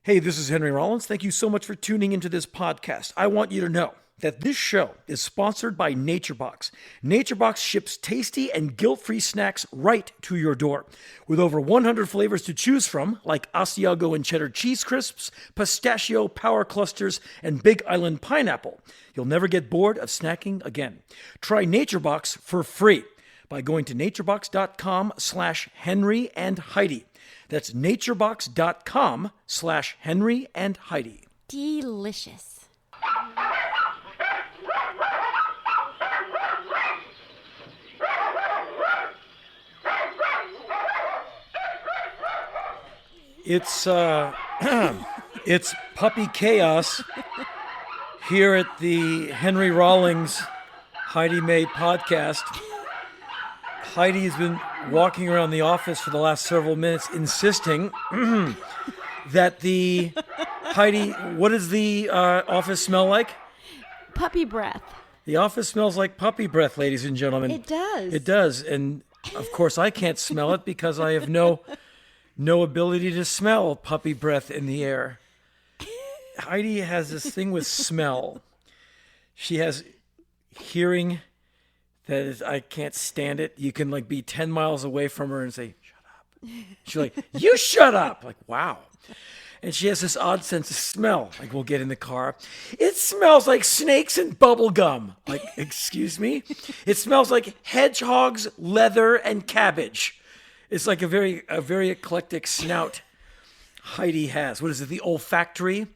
Hey, this is Henry Rollins. Thank you so much for tuning into this podcast. I want you to know that this show is sponsored by NatureBox. NatureBox ships tasty and guilt-free snacks right to your door. With over 100 flavors to choose from, like Asiago and cheddar cheese crisps, pistachio power clusters, and Big Island pineapple, you'll never get bored of snacking again. Try NatureBox for free by going to naturebox.com/Henry and Heidi. That's naturebox.com/Henry and Heidi. Delicious. It's it's puppy chaos here at the Henry Rollins Heidi May podcast. Heidi has been walking around the office for the last several minutes insisting that Heidi, what does the office smell like? Puppy breath. The office smells like puppy breath, ladies and gentlemen. It does. It does. And of course I can't smell it because I have no ability to smell puppy breath in the air. Heidi has this thing with smell. She has hearing that is, I can't stand it. You can be 10 miles away from her and say, shut up. She's like, you shut up. Like, wow. And she has this odd sense of smell. Like, we'll get in the car. It smells like snakes and bubble gum. Like, excuse me? It smells like hedgehogs, leather, and cabbage. It's like a very eclectic snout Heidi has. What is it? The olfactory?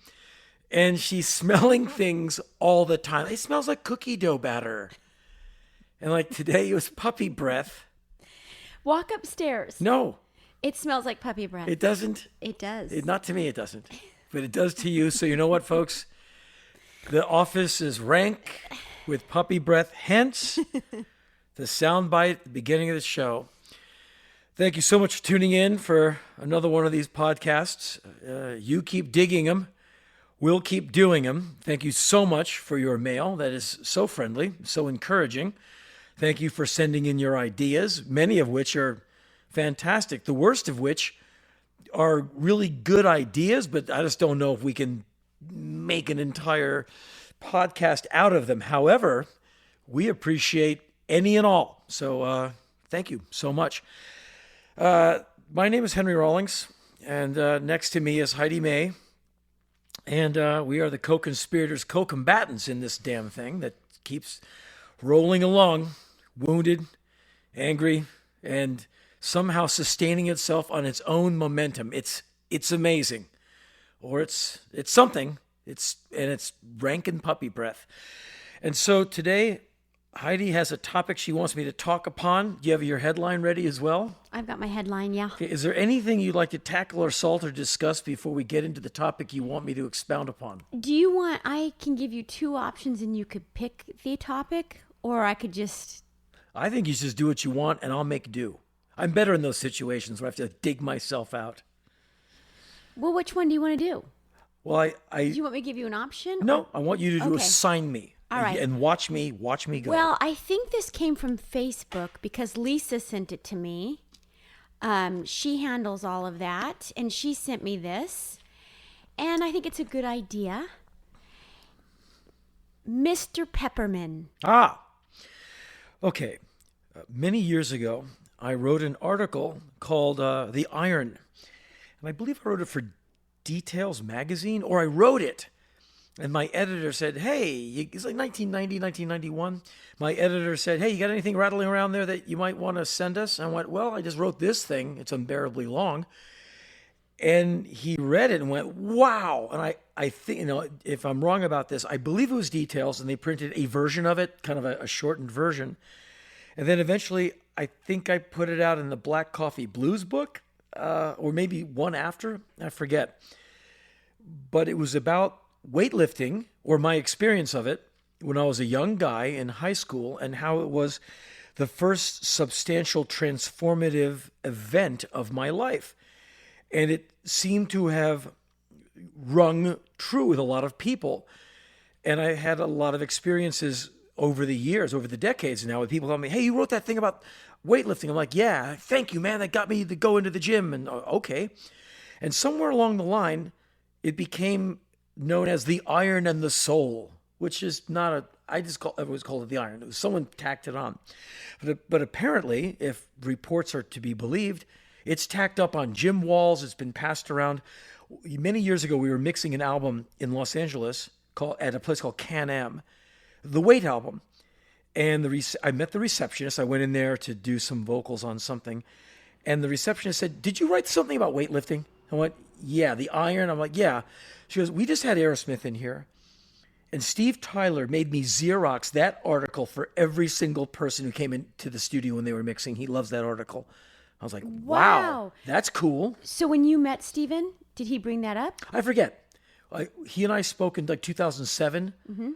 And she's smelling things all the time. It smells like cookie dough batter. And today it was puppy breath. Walk upstairs. No. It smells like puppy breath. It doesn't. It does. Not to me, it doesn't. But it does to you. So you know what, folks? The office is rank with puppy breath. Hence, the soundbite at the beginning of the show. Thank you so much for tuning in for another one of these podcasts. You keep digging them. We'll keep doing them. Thank you so much for your mail. That is so friendly, so encouraging. Thank you for sending in your ideas, many of which are fantastic, the worst of which are really good ideas, but I just don't know if we can make an entire podcast out of them. However, we appreciate any and all. So thank you so much. My name is Henry Rollins, and next to me is Heidi May. And we are the co-conspirators, co-combatants in this damn thing that keeps rolling along, wounded, angry, and somehow sustaining itself on its own momentum. It's amazing, or it's something. It's rank and puppy breath. And so today, Heidi has a topic she wants me to talk upon. Do you have your headline ready as well? I've got my headline, yeah. Okay, is there anything you'd like to tackle or salt or discuss before we get into the topic you want me to expound upon? Do you want, I can give you two options and you could pick the topic, or I could just... I think you just do what you want and I'll make do. I'm better in those situations where I have to dig myself out. Well, which one do you want to do? Well, Do you want me to give you an option? No, I want you to Okay. assign me. All right. And watch me go. Well, I think this came from Facebook because Lisa sent it to me. She handles all of that, and she sent me this. And I think it's a good idea. Mr. Pepperman. Okay. Many years ago, I wrote an article called The Iron. And I believe I wrote it for Details magazine, or I wrote it. And my editor said, hey, it's like 1990, 1991. My editor said, hey, you got anything rattling around there that you might want to send us? And I went, well, I just wrote this thing. It's unbearably long. And he read it and went, wow. And I think, if I'm wrong about this, I believe it was Details, and they printed a version of it, kind of a shortened version. And then eventually, I think I put it out in the Black Coffee Blues book, or maybe one after, I forget. But it was about weightlifting, or my experience of it when I was a young guy in high school, and how it was the first substantial transformative event of my life. And it seemed to have rung true with a lot of people. And I had a lot of experiences over the years, over the decades now, with people telling me, hey, you wrote that thing about weightlifting. I'm like, yeah, thank you, man. That got me to go into the gym. And okay. And somewhere along the line, it became known as the iron and the soul, which is not a, I've always called it the iron. It was someone tacked it on. But apparently, if reports are to be believed, it's tacked up on gym walls. It's been passed around. Many years ago, we were mixing an album in Los Angeles at a place called Can-Am, the Weight album. And I met the receptionist. I went in there to do some vocals on something. And the receptionist said, "Did you write something about weightlifting?" I went, "Yeah, the iron." I'm like, "Yeah." She goes, "We just had Aerosmith in here. And Steve Tyler made me Xerox that article for every single person who came into the studio when they were mixing. He loves that article." I was like, wow, that's cool. So when you met Steven, did he bring that up? I forget. He and I spoke in like 2007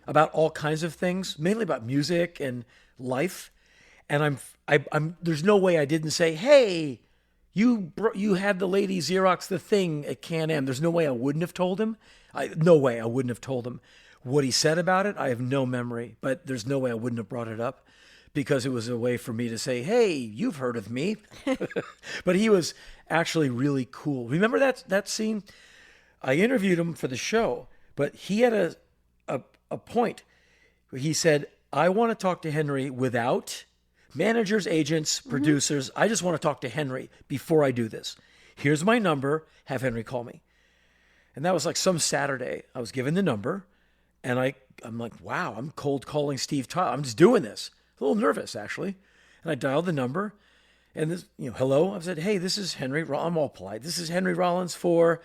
about all kinds of things, mainly about music and life. And I'm there's no way I didn't say, "Hey, you had the lady Xerox the thing at Can-Am." There's no way I wouldn't have told him. No way I wouldn't have told him. What he said about it, I have no memory, but there's no way I wouldn't have brought it up because it was a way for me to say, "Hey, you've heard of me." But he was actually really cool. Remember that scene? I interviewed him for the show, but he had a point where he said, "I want to talk to Henry without managers, agents, producers. I just want to talk to Henry before I do this. Here's my number. Have Henry call me." And that was like some Saturday. I was given the number, and I'm like, wow, I'm cold calling Steve Tyler. I'm just doing this. A little nervous, actually. And I dialed the number, and this, hello. I said, "Hey, this is Henry." I'm all polite. "This is Henry Rollins for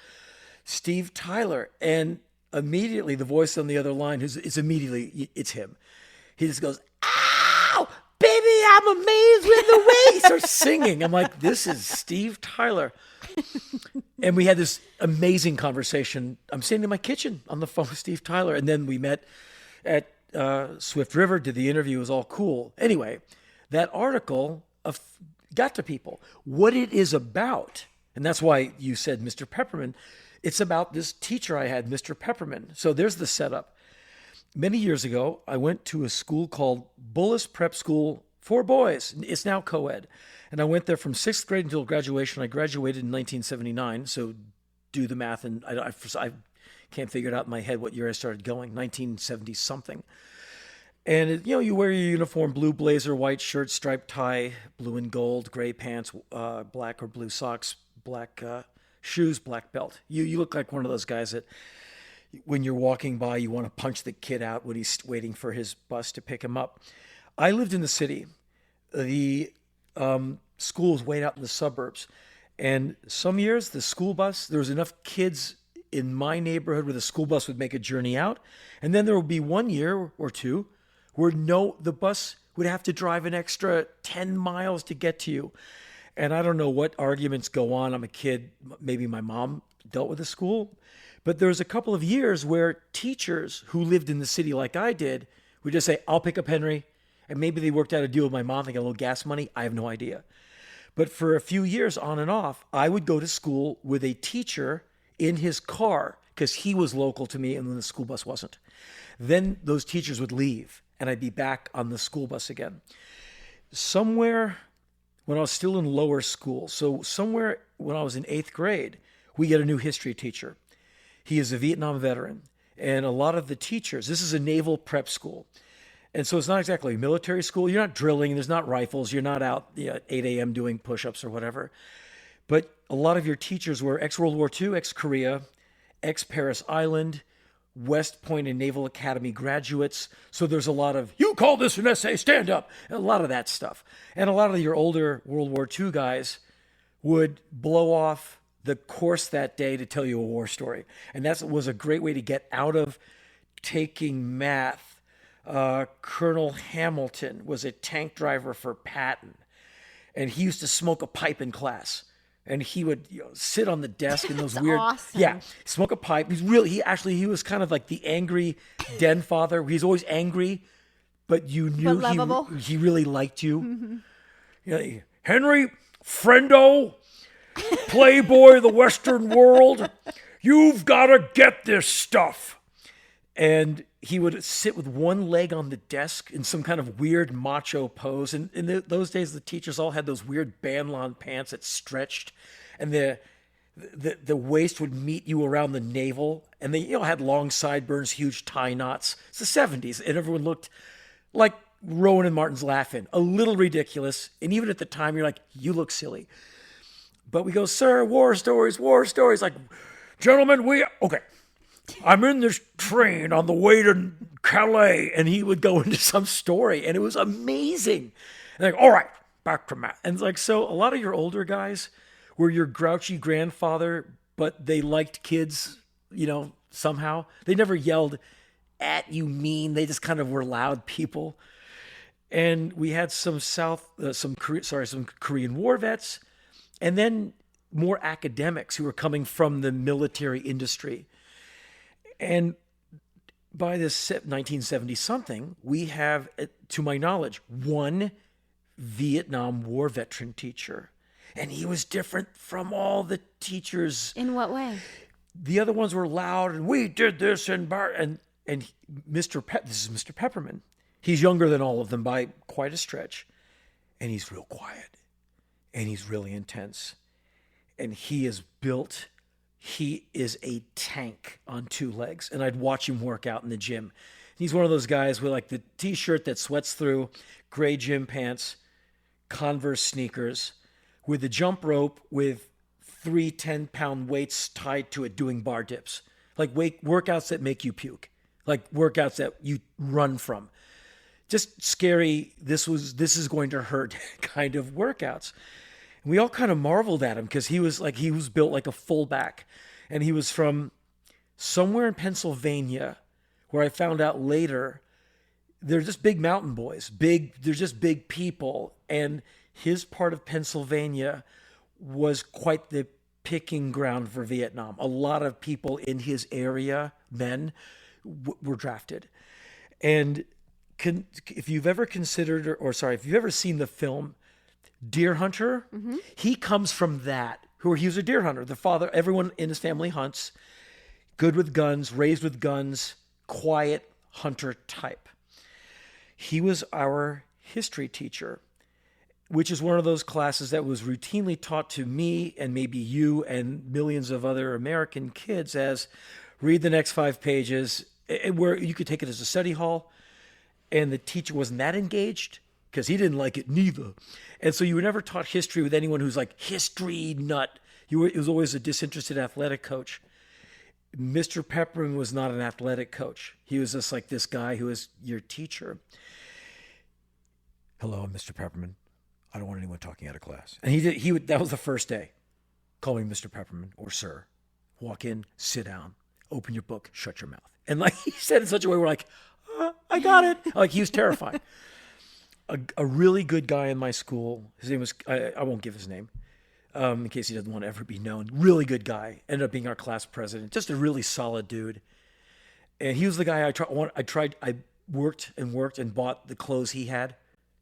Steve Tyler." And immediately the voice on the other line it's him. He just goes, "Ow, baby, I'm amazed with the way." He starts singing. I'm like, this is Steve Tyler. And we had this amazing conversation. I'm sitting in my kitchen on the phone with Steve Tyler. And then we met at Swift River, did the interview. It was all cool. Anyway, that article got to people what it is about. And that's why you said Mr. Pepperman. It's about this teacher I had, Mr. Pepperman. So there's the setup. Many years ago, I went to a school called Bullis Prep School for boys. It's now co-ed. And I went there from 6th grade until graduation. I graduated in 1979. So do the math. And I can't figure it out in my head what year I started going, 1970 something. And, you wear your uniform, blue blazer, white shirt, striped tie, blue and gold, gray pants, black or blue socks, black shoes, black belt. You look like one of those guys that when you're walking by, you want to punch the kid out when he's waiting for his bus to pick him up. I lived in the city. The school was way out in the suburbs. And some years, the school bus, there was enough kids in my neighborhood where the school bus would make a journey out. And then there would be 1 year or two where the bus would have to drive an extra 10 miles to get to you. And I don't know what arguments go on. I'm a kid. Maybe my mom dealt with the school. But there was a couple of years where teachers who lived in the city like I did would just say, "I'll pick up Henry." And maybe they worked out a deal with my mom to get a little gas money. I have no idea. But for a few years on and off, I would go to school with a teacher in his car because he was local to me and then the school bus wasn't. Then those teachers would leave and I'd be back on the school bus again. Somewhere when I was still in lower school, so somewhere when I was in 8th grade, we get a new history teacher. He is a Vietnam veteran. And a lot of the teachers, this is a naval prep school. And so it's not exactly a military school. You're not drilling. There's not rifles. You're not out at 8 a.m. doing push-ups or whatever. But a lot of your teachers were ex-World War II, ex-Korea, ex-Paris Island, West Point and Naval Academy graduates. So there's a lot of, "You call this an essay, stand up," and a lot of that stuff. And a lot of your older World War II guys would blow off the course that day to tell you a war story. And that was a great way to get out of taking math. Colonel Hamilton was a tank driver for Patton, and he used to smoke a pipe in class. And he would sit on the desk in those weird, awesome. Smoke a pipe. He was kind of like the angry den father. He's always angry, but you knew he really liked you. Mm-hmm. "Henry, friendo, playboy of the Western world, you've got to get this stuff." And he would sit with one leg on the desk in some kind of weird macho pose. And in those days, the teachers all had those weird bandlon pants that stretched. And the waist would meet you around the navel, and they had long sideburns, huge tie knots. It's the 70s, and everyone looked like Rowan and Martin's Laughing, a little ridiculous. And even at the time, you're like, you look silly. But we go, sir, war stories. Like, gentlemen, okay. I'm in this train on the way to Calais. And he would go into some story, and it was amazing. And like, all right, back to math. And it's like, so a lot of your older guys were your grouchy grandfather, but they liked kids, somehow. They never yelled at you mean. They just kind of were loud people. And we had some Korean War vets, and then more academics who were coming from the military industry. And by this 1970 something, we have, to my knowledge, one Vietnam War veteran teacher. And he was different from all the teachers. In what way? The other ones were loud, and we did this, and this is Mr. Pepperman. He's younger than all of them by quite a stretch. And he's real quiet. And he's really intense. And he is a tank on two legs. And I'd watch him work out in the gym. He's one of those guys with like the t-shirt that sweats through, gray gym pants, Converse sneakers, with the jump rope with 3 10-pound weights tied to it doing bar dips. Like workouts that make you puke. Like workouts that you run from. Just scary, this is going to hurt kind of workouts. And we all kind of marveled at him because he was built like a fullback. And he was from somewhere in Pennsylvania, where I found out later they're just big mountain boys. They're just big people. And his part of Pennsylvania was quite the picking ground for Vietnam. A lot of people in his area, men, were drafted. And if you've ever seen the film Deer Hunter, he comes from that. He was a deer hunter. The father, everyone in his family hunts, good with guns, raised with guns, quiet hunter type. He was our history teacher, which is one of those classes that was routinely taught to me and maybe you and millions of other American kids as read the next 5 pages, where you could take it as a study hall. And the teacher wasn't that engaged because he didn't like it neither. And so you were never taught history with anyone who's like history nut. It was always a disinterested athletic coach. Mr. Pepperman was not an athletic coach. He was just like this guy who was your teacher. Hello, I'm Mr. Pepperman. I don't want anyone talking out of class. And that was the first day. Call me Mr. Pepperman or sir. Walk in, sit down, open your book, shut your mouth. And like he said in such a way, we're like, I got it. Like he was terrifying. A really good guy in my school. His name was, I won't give his name in case he doesn't want to ever be known. Really good guy. Ended up being our class president. Just a really solid dude. And he was the guy I worked and bought the clothes he had.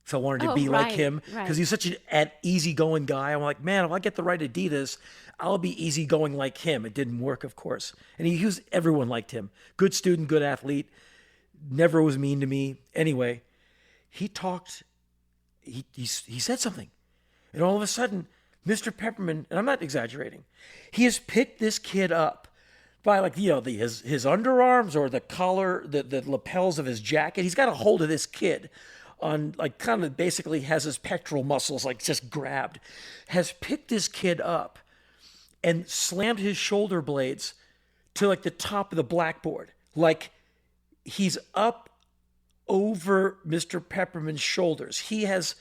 So I wanted to be like him because he's such an easygoing guy. I'm like, man, if I get the right Adidas, I'll be easygoing like him. It didn't work, of course. And everyone liked him. Good student, good athlete. Never was mean to me. Anyway, he talked, he said something. And all of a sudden, Mr. Pepperman, and I'm not exaggerating, he has picked this kid up by his underarms or the collar, the lapels of his jacket. He's got a hold of this kid on kind of basically has his pectoral muscles just grabbed, has picked this kid up and slammed his shoulder blades to the top of the blackboard. He's up over Mr. Pepperman's shoulders. He has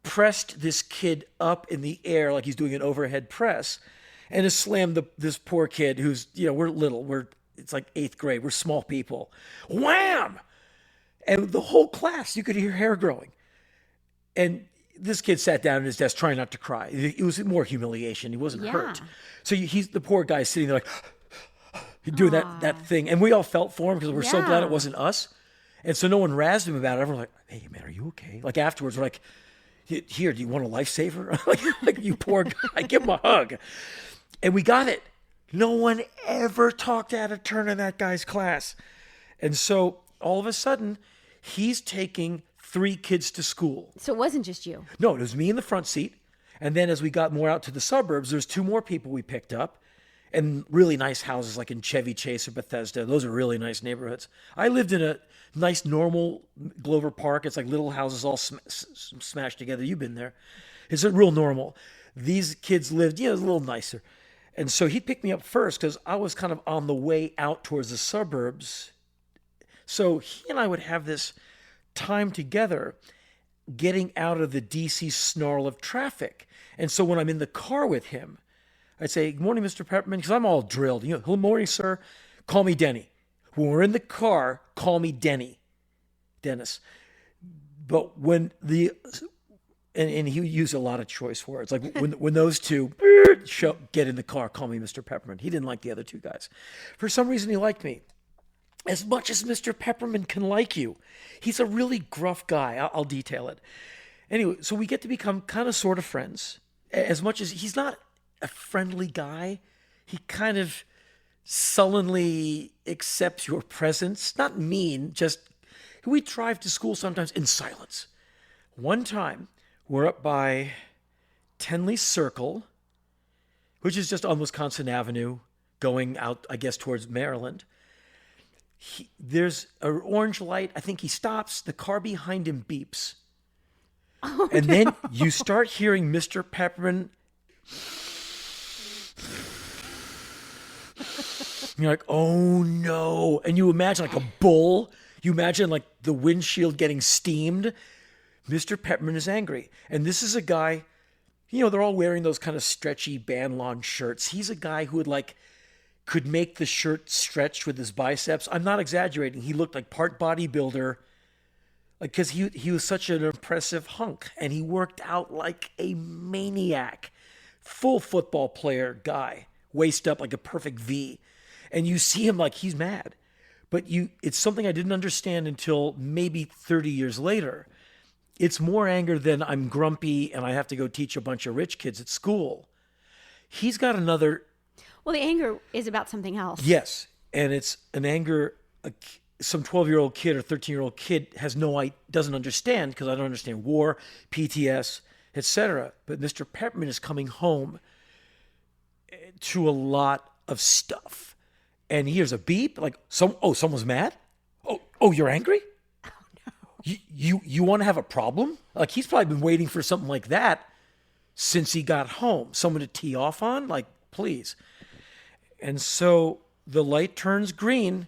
pressed this kid up in the air like he's doing an overhead press and has slammed this poor kid who's, we're little. It's like 8th grade. We're small people. Wham! And the whole class, you could hear hair growing. And this kid sat down at his desk trying not to cry. It was more humiliation. He wasn't hurt. So he's the poor guy sitting there doing that thing. And we all felt for him because we're so glad it wasn't us. And so no one razzed him about it. Everyone's like, hey, man, are you okay? Afterwards, we're like, here, do you want a lifesaver? You poor guy, give him a hug. And we got it. No one ever talked out of turn in that guy's class. And so all of a sudden, he's taking 3 kids to school. So it wasn't just you. No, it was me in the front seat. And then as we got more out to the suburbs, there's 2 more people we picked up, and really nice houses like in Chevy Chase or Bethesda. Those are really nice neighborhoods. I lived in a nice, normal Glover Park. It's like little houses all smashed together. You've been there. It's a real normal. These kids lived, a little nicer. And so he picked me up first because I was kind of on the way out towards the suburbs. So he and I would have this time together getting out of the DC snarl of traffic. And so when I'm in the car with him, I'd say, "Good morning, Mr. Pepperman," because I'm all drilled. "Good morning, sir. Call me Denny." When we're in the car, call me Dennis. But when and he used a lot of choice words. Like when those 2 get in the car, "Call me Mr. Pepperman." He didn't like the other 2 guys. For some reason, he liked me. As much as Mr. Pepperman can like you. He's a really gruff guy. I'll detail it. Anyway, so we get to become kind of sort of friends. As much as he's not a friendly guy, he kind of sullenly accepts your presence. Not mean, just we drive to school sometimes in silence. One time, we're up by Tenley Circle, which is just on Wisconsin Avenue, going out, I guess, towards Maryland. There's an orange light. I think he stops. The car behind him beeps. Oh, and no. Then you start hearing Mr. Pepperman. You're like, "Oh no." And you imagine like a bull. You imagine like the windshield getting steamed. Mr. Pepperman is angry. And this is a guy, they're all wearing those kind of stretchy band lawn shirts. He's a guy who could make the shirt stretch with his biceps. I'm not exaggerating. He looked like part bodybuilder, because he was such an impressive hunk, and he worked out like a maniac. Full football player guy, waist up like a perfect V. And you see him like he's mad. But it's something I didn't understand until maybe 30 years later. It's more anger than I'm grumpy and I have to go teach a bunch of rich kids at school. He's got another... Well, the anger is about something else. Yes. And it's an anger some 12-year-old kid or 13-year-old kid doesn't understand, because I don't understand war, PTS, etc. But Mr. Peppermint is coming home to a lot of stuff. And he hears a beep, like, someone's mad? Oh, you're angry? Oh, no. You want to have a problem? Like, he's probably been waiting for something like that since he got home. Someone to tee off on? Like, please. And so the light turns green.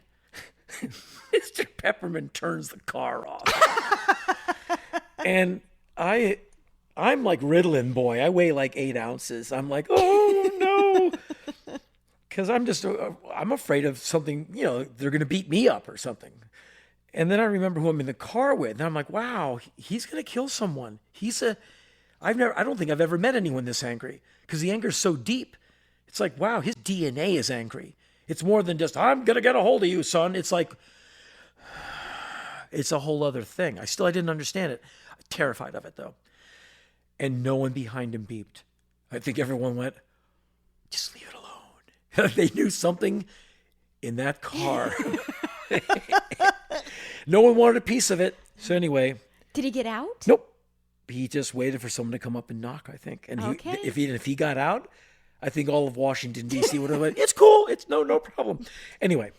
Mr. Peppermint turns the car off. And I'm like Ritalin boy. I weigh like 8 ounces. I'm like, oh no. Because I'm afraid of something, they're going to beat me up or something. And then I remember who I'm in the car with. And I'm like, wow, he's going to kill someone. I don't think I've ever met anyone this angry, because the anger is so deep. It's like, wow, his DNA is angry. It's more than just, "I'm going to get a hold of you, son." It's like, it's a whole other thing. I didn't understand it. I'm terrified of it, though. And no one behind him beeped. I think everyone went, "Just leave it alone." They knew something in that car. No one wanted a piece of it. So anyway. Did he get out? Nope. He just waited for someone to come up and knock, I think. And okay. If he got out, I think all of Washington, D.C. would have went, "It's cool. It's no problem." Anyway,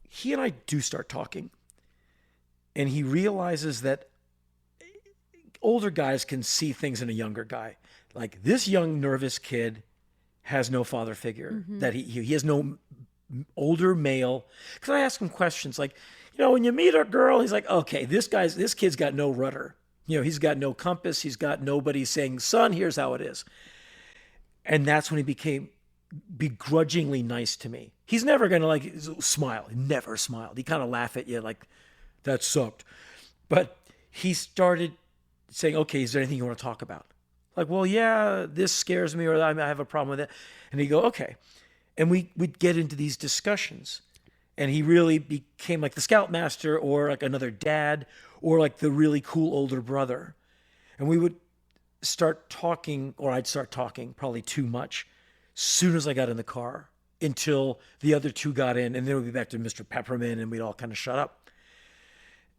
he and I do start talking. And he realizes that older guys can see things in a younger guy. Like, this young, nervous kid has no father figure. Mm-hmm. That he has no older male. Because I ask him questions like, when you meet a girl, he's like, okay, this kid's got no rudder. He's got no compass. He's got nobody saying, "Son, here's how it is." And that's when he became begrudgingly nice to me. He's never going to smile. He never smiled. He kind of laugh at you like, "That sucked." But he started saying, "Okay, is there anything you want to talk about?" Like, "Well, yeah, this scares me," or "I have a problem with it." And he'd go, "Okay." And we'd get into these discussions. And he really became like the scoutmaster, or like another dad, or like the really cool older brother. And we would start talking, or I'd start talking, probably too much, soon as I got in the car, until the other 2 got in, and then we'd be back to Mr. Pepperman, and we'd all kind of shut up.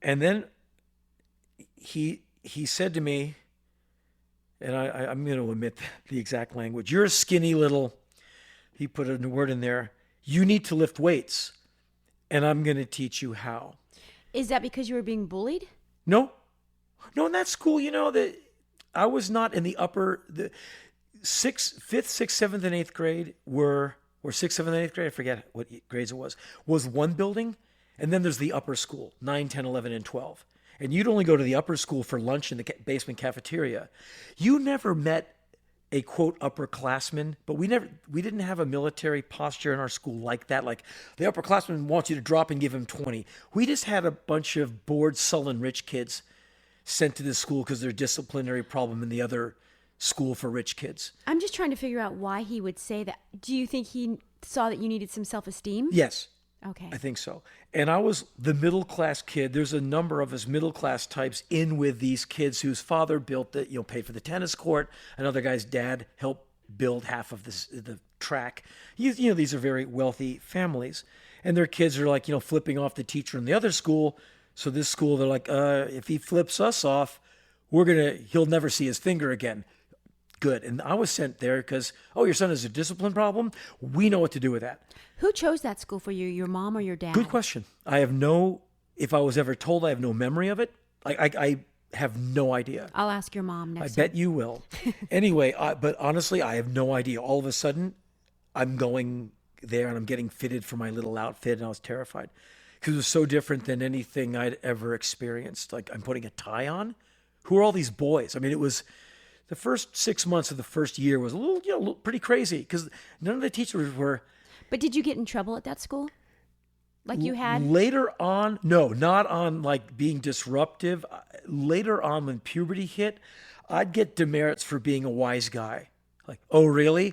And then he said to me, and I'm going to omit the exact language. You're a skinny little, he put a word in there, you need to lift weights, and I'm going to teach you how. Is that because you were being bullied? No, in that school, that I was not in the fifth, sixth, seventh, and eighth grade or sixth, seventh, and eighth grade. I forget what grades it was one building. And then there's the upper school, 9, 10, 11, and 12. And you'd only go to the upper school for lunch in the basement cafeteria. You never met a quote upperclassman, but we didn't have a military posture in our school like that. Like the upperclassman wants you to drop and give him 20. We just had a bunch of bored, sullen rich kids sent to this school because there's a disciplinary problem in the other school for rich kids. I'm just trying to figure out why he would say that. Do you think he saw that you needed some self-esteem? Yes. Okay. I think so. And I was the middle class kid. There's a number of us middle class types in with these kids whose father built paid for the tennis court. Another guy's dad helped build half of the track. These are very wealthy families. And their kids are like, flipping off the teacher in the other school. So this school, they're like, if he flips us off, he'll never see his finger again. Good. And I was sent there because, your son has a discipline problem. We know what to do with that. Who chose that school for you, your mom or your dad? Good question. If I was ever told, I have no memory of it. I have no idea. I'll ask your mom next I time. bet you will. Anyway, but honestly, I have no idea. All of a sudden, I'm going there and I'm getting fitted for my little outfit, and I was terrified because it was so different than anything I'd ever experienced. Like, I'm putting a tie on. Who are all these boys? I mean, it was... The first 6 months of the first year was a little pretty crazy because none of the teachers were. But did you get in trouble at that school? Like you had? Later on, no, not on like being disruptive. Later on, when puberty hit, I'd get demerits for being a wise guy. Like, oh, really?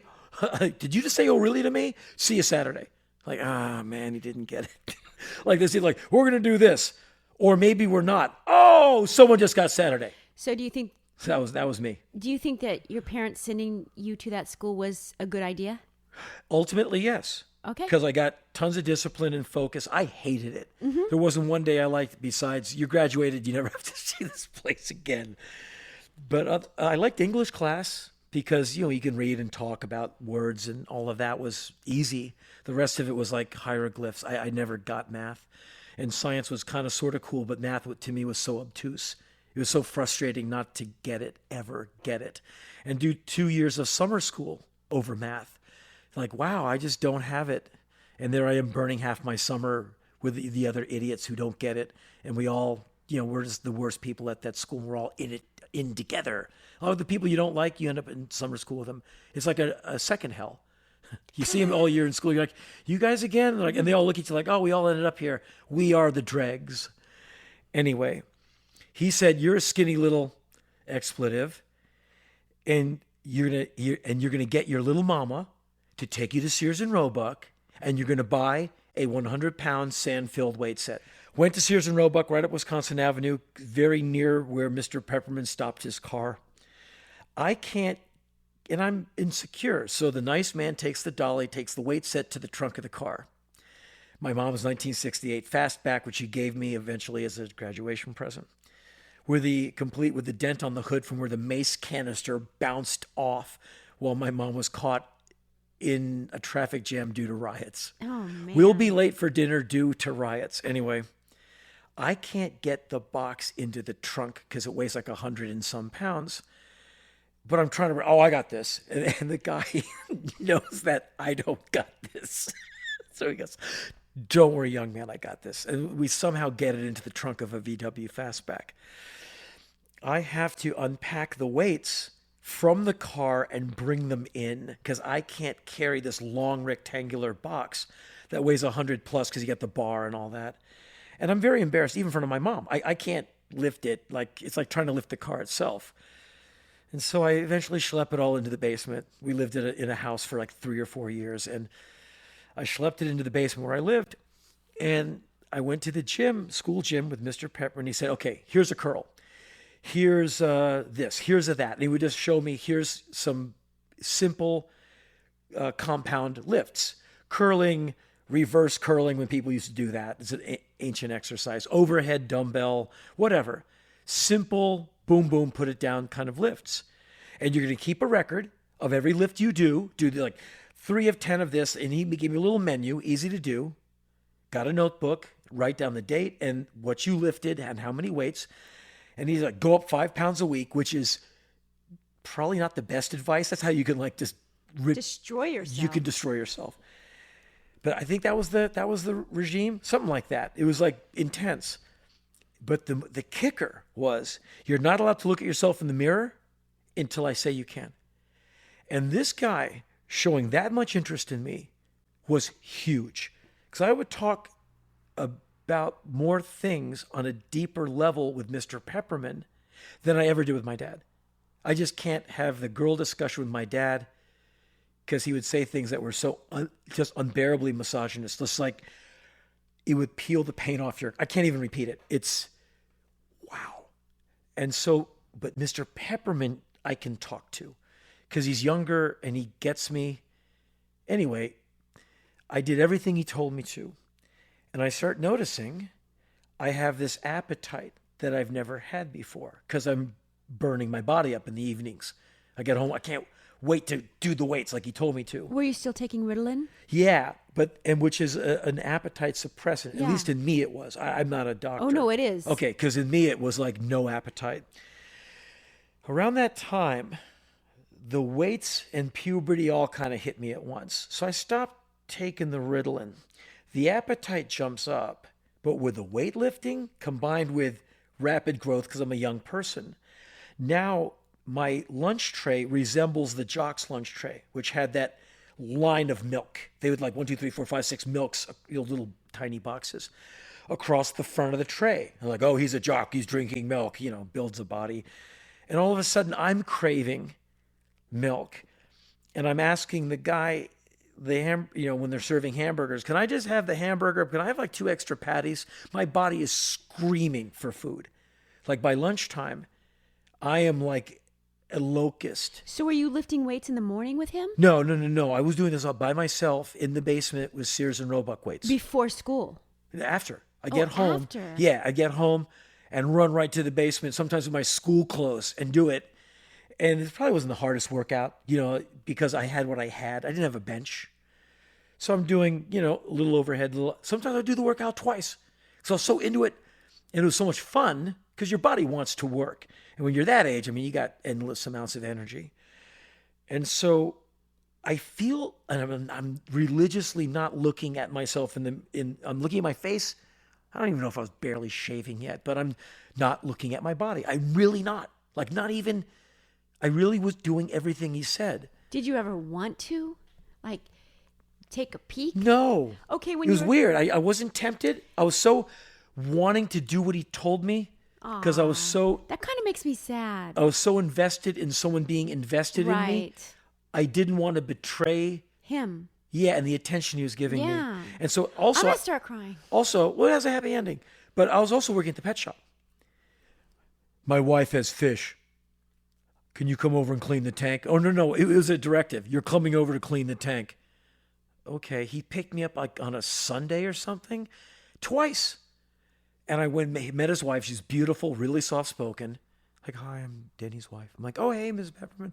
Did you just say, oh, really to me? See you Saturday. Like, man, he didn't get it. Like this, like, we're going to do this. Or maybe we're not. Oh, someone just got Saturday. So do you think... That was me. Do you think that your parents sending you to that school was a good idea? Ultimately, yes. Okay. Because I got tons of discipline and focus. I hated it. Mm-hmm. There wasn't one day I liked besides you graduated, you never have to see this place again. But I liked English class because, you can read and talk about words and all of that was easy. The rest of it was like hieroglyphs. I never got math. And science was kind of sort of cool, but math to me was so obtuse. It was so frustrating not to ever get it. And do 2 years of summer school over math. Like, wow, I just don't have it. And there I am burning half my summer with the other idiots who don't get it. And we all, we're just the worst people at that school. We're all in together. A lot of the people you don't like, you end up in summer school with them. It's like a second hell. You see them all year in school. You're like, you guys again? And they all look at you like, oh, we all ended up here. We are the dregs. Anyway. He said, you're a skinny little expletive, and you're gonna get your little mama to take you to Sears and Roebuck, and you're gonna buy a 100-pound sand-filled weight set. Went to Sears and Roebuck right up Wisconsin Avenue, very near where Mr. Pepperman stopped his car. I can't, and I'm insecure. So the nice man takes the dolly, takes the weight set to the trunk of the car. My mom's 1968 Fastback, which she gave me eventually as a graduation present. Complete with the dent on the hood from where the mace canister bounced off while my mom was caught in a traffic jam due to riots. Oh, man. We'll be late for dinner due to riots. Anyway, I can't get the box into the trunk because it weighs like 100 and some pounds. But I'm trying to, I got this. And the guy knows that I don't got this. So he goes, don't worry, young man, I got this. And we somehow get it into the trunk of a VW Fastback. I have to unpack the weights from the car and bring them in because I can't carry this long rectangular box that weighs 100 plus because you got the bar and all that. And I'm very embarrassed, even in front of my mom. I can't lift it. It's like trying to lift the car itself. And so I eventually schlepp it all into the basement. We lived in a house for like 3 or 4 years, and I schlepped it into the basement where I lived. And I went to the school gym with Mr. Peppermint. He said, okay, here's a curl. Here's this, here's that. And he would just show me, here's some simple compound lifts. Curling, reverse curling when people used to do that. It's an ancient exercise. Overhead dumbbell, whatever. Simple, boom, boom, put it down kind of lifts. and you're going to keep a record of every lift you do like 3 of 10 of this. And he gave me a little menu, easy to do. Got a notebook, write down the date and what you lifted and how many weights. And he's like, go up 5 pounds a week, which is probably not the best advice. That's how you can like just destroy yourself. You can destroy yourself. But I think that was the regime, something like that. It was like intense. But the kicker was you're not allowed to look at yourself in the mirror until I say you can. And this guy showing that much interest in me was huge. Because I would talk about more things on a deeper level with Mr. Pepperman than I ever did with my dad. I just can't have the girl discussion with my dad because he would say things that were so just unbearably misogynist. Just like it would peel the paint off I can't even repeat it. It's wow. And so, but Mr. Peppermint I can talk to because he's younger and he gets me. Anyway, I did everything he told me to. And I start noticing I have this appetite that I've never had before because I'm burning my body up in the evenings. I get home, I can't wait to do the weights like he told me to. Were you still taking Ritalin? Yeah, which is an appetite suppressant. Yeah. At least in me it was. I'm not a doctor. Oh, no, it is. Okay, because in me it was like no appetite. Around that time, the weights and puberty all kind of hit me at once. So I stopped taking the Ritalin. The appetite jumps up, but with the weightlifting combined with rapid growth because I'm a young person, now my lunch tray resembles the jock's lunch tray, which had that line of milk. They would like 1, 2, 3, 4, 5, 6 milks, little tiny boxes across the front of the tray. And like, oh, he's a jock, he's drinking milk, builds a body. And all of a sudden I'm craving milk. And I'm asking the guy, when they're serving hamburgers, can I just have the hamburger? Can I have like 2 extra patties? My body is screaming for food. Like by lunchtime, I am like a locust. So were you lifting weights in the morning with him? No. I was doing this all by myself in the basement with Sears and Roebuck weights. Before school? After. I get home. After. Yeah, I get home and run right to the basement, sometimes with my school clothes, and do it. And it probably wasn't the hardest workout, because I had what I had. I didn't have a bench. So I'm doing, a little overhead. Sometimes I do the workout twice. So I was so into it. And it was so much fun because your body wants to work. And when you're that age, you got endless amounts of energy. And so I feel, and I'm religiously not looking at myself I'm looking at my face. I don't even know if I was barely shaving yet, but I'm not looking at my body. I'm really not. Like not even, I really was doing everything he said. Did you ever want to, take a peek? No. Okay, it was weird. I wasn't tempted. I was so wanting to do what he told me because I was so... That kind of makes me sad. I was so invested in someone being invested in me. Right. I didn't want to betray... Him. Yeah, and the attention he was giving me. And so also... I'm going to start crying. Also, well, it has a happy ending. But I was also working at the pet shop. My wife has fish. Can you come over and clean the tank? Oh, no. It was a directive. You're coming over to clean the tank. Okay. He picked me up like on a Sunday or something. Twice. And I met his wife. She's beautiful, really soft-spoken. Like, hi, I'm Denny's wife. I'm like, oh, hey, Ms. Pepperman.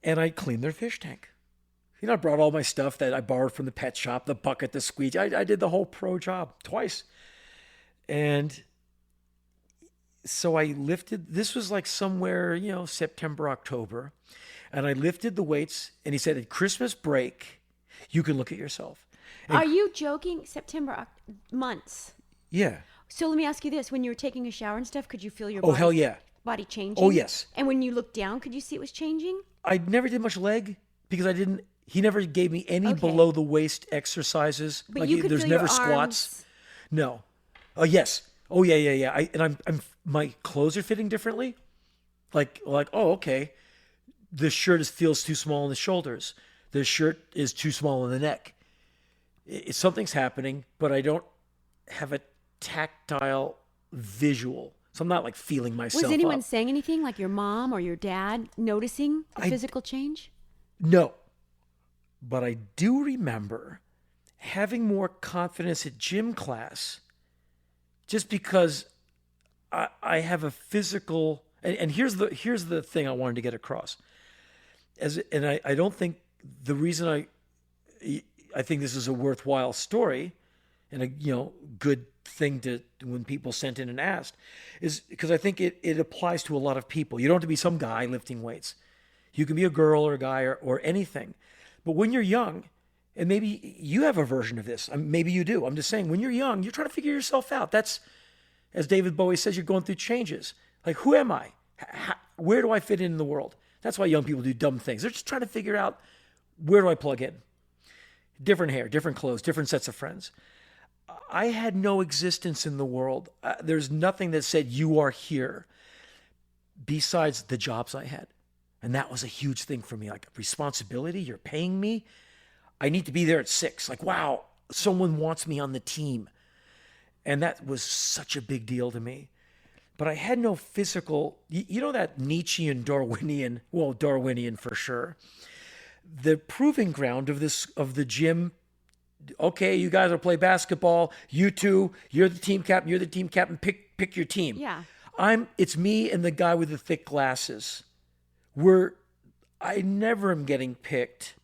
And I cleaned their fish tank. I brought all my stuff that I borrowed from the pet shop, the bucket, the squeegee. I did the whole pro job twice. And so I lifted, this was like somewhere, September, October. And I lifted the weights. And he said, at Christmas break, you can look at yourself. And are you joking? September, months? Yeah. So let me ask you this. When you were taking a shower and stuff, could you feel your hell yeah. body changing? Oh, yes. And when you looked down, could you see it was changing? I never did much leg because he never gave me any below the waist exercises. But you could there's feel never your squats. arms. No. Oh, yes. Oh, yeah. I'm my clothes are fitting differently. Like, oh, okay. The shirt feels too small in the shoulders. The shirt is too small in the neck. Something's happening, but I don't have a tactile visual. So I'm not like feeling myself Was anyone up. saying anything, like your mom or your dad noticing the physical change? No. But I do remember having more confidence at gym class just because I have a physical, And here's the thing I wanted to get across. I don't think the reason I think this is a worthwhile story and a good thing to when people sent in and asked is because I think it applies to a lot of people. You don't have to be some guy lifting weights. You can be a girl or a guy or anything. But when you're young, and maybe you have a version of this, maybe you do. I'm just saying, when you're young, you're trying to figure yourself out. That's, as David Bowie says, you're going through changes. Like, who am I? Where do I fit in the world? That's why young people do dumb things. They're just trying to figure out, where do I plug in? Different hair, different clothes, different sets of friends. I had no existence in the world. There's nothing that said you are here besides the jobs I had. And that was a huge thing for me. Like, responsibility, you're paying me. I need to be there at 6. Like, wow, someone wants me on the team. And that was such a big deal to me. But I had no physical, that Nietzschean Darwinian, well, Darwinian for sure. The proving ground of the gym. Okay, you guys will play basketball. You two, you're the team captain. You're the team captain. Pick your team. Yeah. It's me and the guy with the thick glasses. I never am getting picked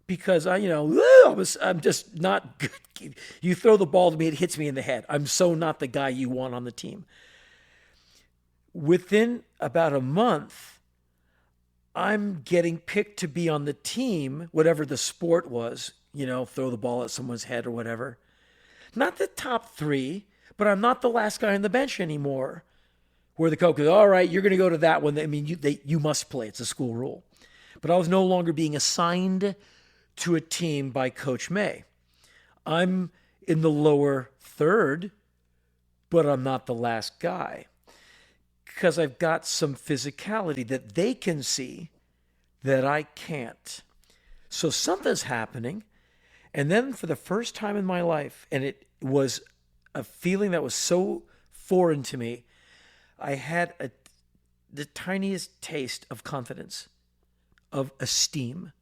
because I'm just not good. You throw the ball to me, it hits me in the head. I'm so not the guy you want on the team. Within about a month, I'm getting picked to be on the team, whatever the sport was, throw the ball at someone's head or whatever. Not the top 3, but I'm not the last guy on the bench anymore. Where the coach goes, all right, you're going to go to that one. I mean, you must play. It's a school rule. But I was no longer being assigned to a team by Coach May. I'm in the lower third, but I'm not the last guy. Because I've got some physicality that they can see that I can't. So something's happening. And then for the first time in my life, and it was a feeling that was so foreign to me, I had the tiniest taste of confidence, of esteem.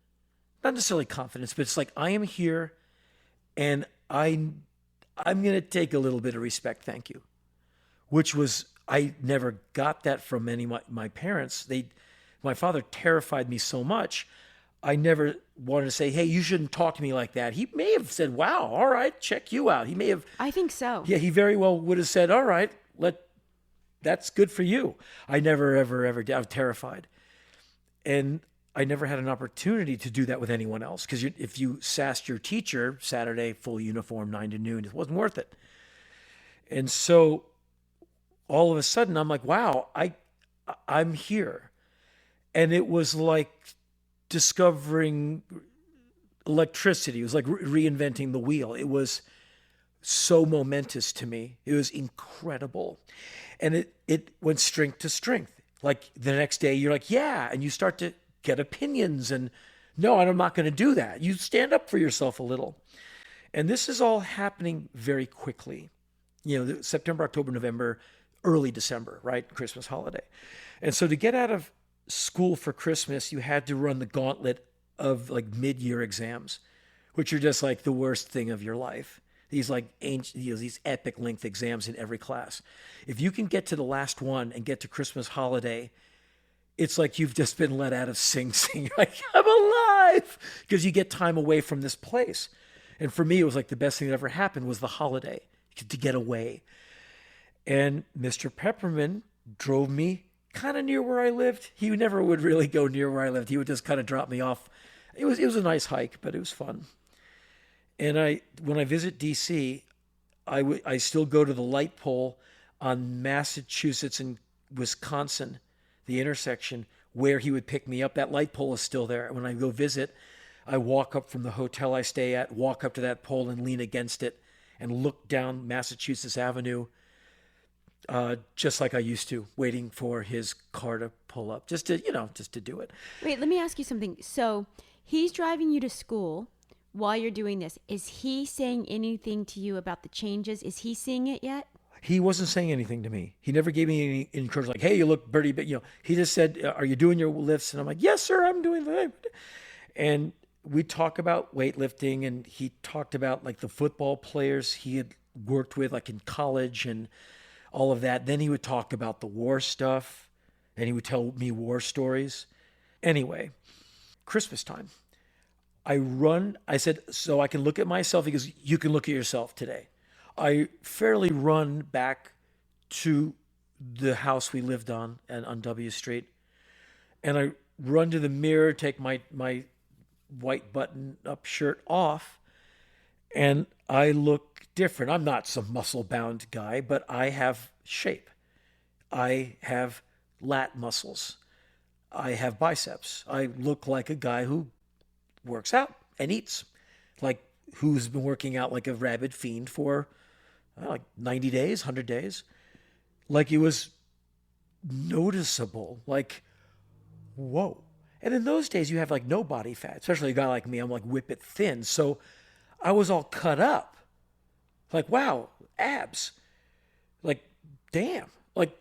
Not necessarily confidence, but it's like, I am here and I'm going to take a little bit of respect, thank you. Which was, I never got that from any of my parents. My father terrified me so much, I never wanted to say, hey, you shouldn't talk to me like that. He may have said, wow, all right, check you out. He may have. I think so. Yeah, he very well would have said, all right, that's good for you. I never, ever did. I was terrified. And I never had an opportunity to do that with anyone else. Because if you sassed your teacher, Saturday, full uniform, 9 to noon, it wasn't worth it. And so all of a sudden, I'm like, wow, I'm here. And it was like discovering electricity. It was like reinventing the wheel. It was so momentous to me. It was incredible. And it went strength to strength. Like the next day, you're like, yeah. And you start to get opinions. And no, I'm not going to do that. You stand up for yourself a little. And this is all happening very quickly. September, October, November, early December, right? Christmas holiday. And so to get out of school for Christmas, you had to run the gauntlet of like mid-year exams, which are just like the worst thing of your life. These like ancient, these epic length exams in every class. If you can get to the last one and get to Christmas holiday, it's like you've just been let out of Sing Sing. Like, I'm alive, because you get time away from this place. And for me, it was like the best thing that ever happened was the holiday, to get away. And Mr. Pepperman drove me kind of near where I lived. He never would really go near where I lived. He would just kind of drop me off. It was a nice hike, but it was fun. And when I visit D.C., I still go to the light pole on Massachusetts and Wisconsin, the intersection where he would pick me up. That light pole is still there. When I go visit, I walk up from the hotel I stay at, walk up to that pole and lean against it and look down Massachusetts Avenue, just like I used to, waiting for his car to pull up, just to do it. Wait, let me ask you something. So he's driving you to school while you're doing this. Is he saying anything to you about the changes? Is he seeing it yet? He wasn't saying anything to me. He never gave me any encouragement, like, hey, you look pretty, but he just said, are you doing your lifts? And I'm like, yes, sir, I'm doing the. And we talk about weightlifting, and he talked about like the football players he had worked with, like in college and all of that. Then he would talk about the war stuff, and he would tell me war stories. Anyway, Christmas time. I said, so I can look at myself. He goes, you can look at yourself today. I fairly run back to the house we lived on and on W Street. And I run to the mirror, take my white button up shirt off, and I look different. I'm not some muscle bound guy, but I have shape. I have lat muscles. I have biceps. I look like a guy who works out and eats, like who's been working out like a rabid fiend for like 90 days, 100 days. Like it was noticeable, like, whoa. And in those days, you have like no body fat, especially a guy like me. I'm like whip it thin. So I was all cut up. Like, wow, abs. Like, damn. Like,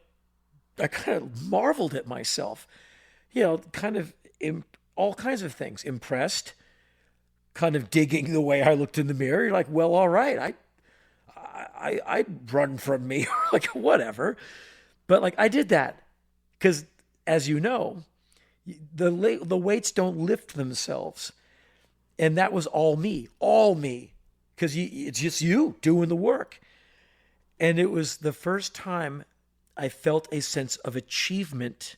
I kind of marveled at myself. You know, kind of all kinds of things. Impressed, kind of digging the way I looked in the mirror. You're like, well, all right, I'd run from me, like whatever. But like I did that because, as you know, the weights don't lift themselves, and that was all me, because it's just you doing the work. And it was the first time I felt a sense of achievement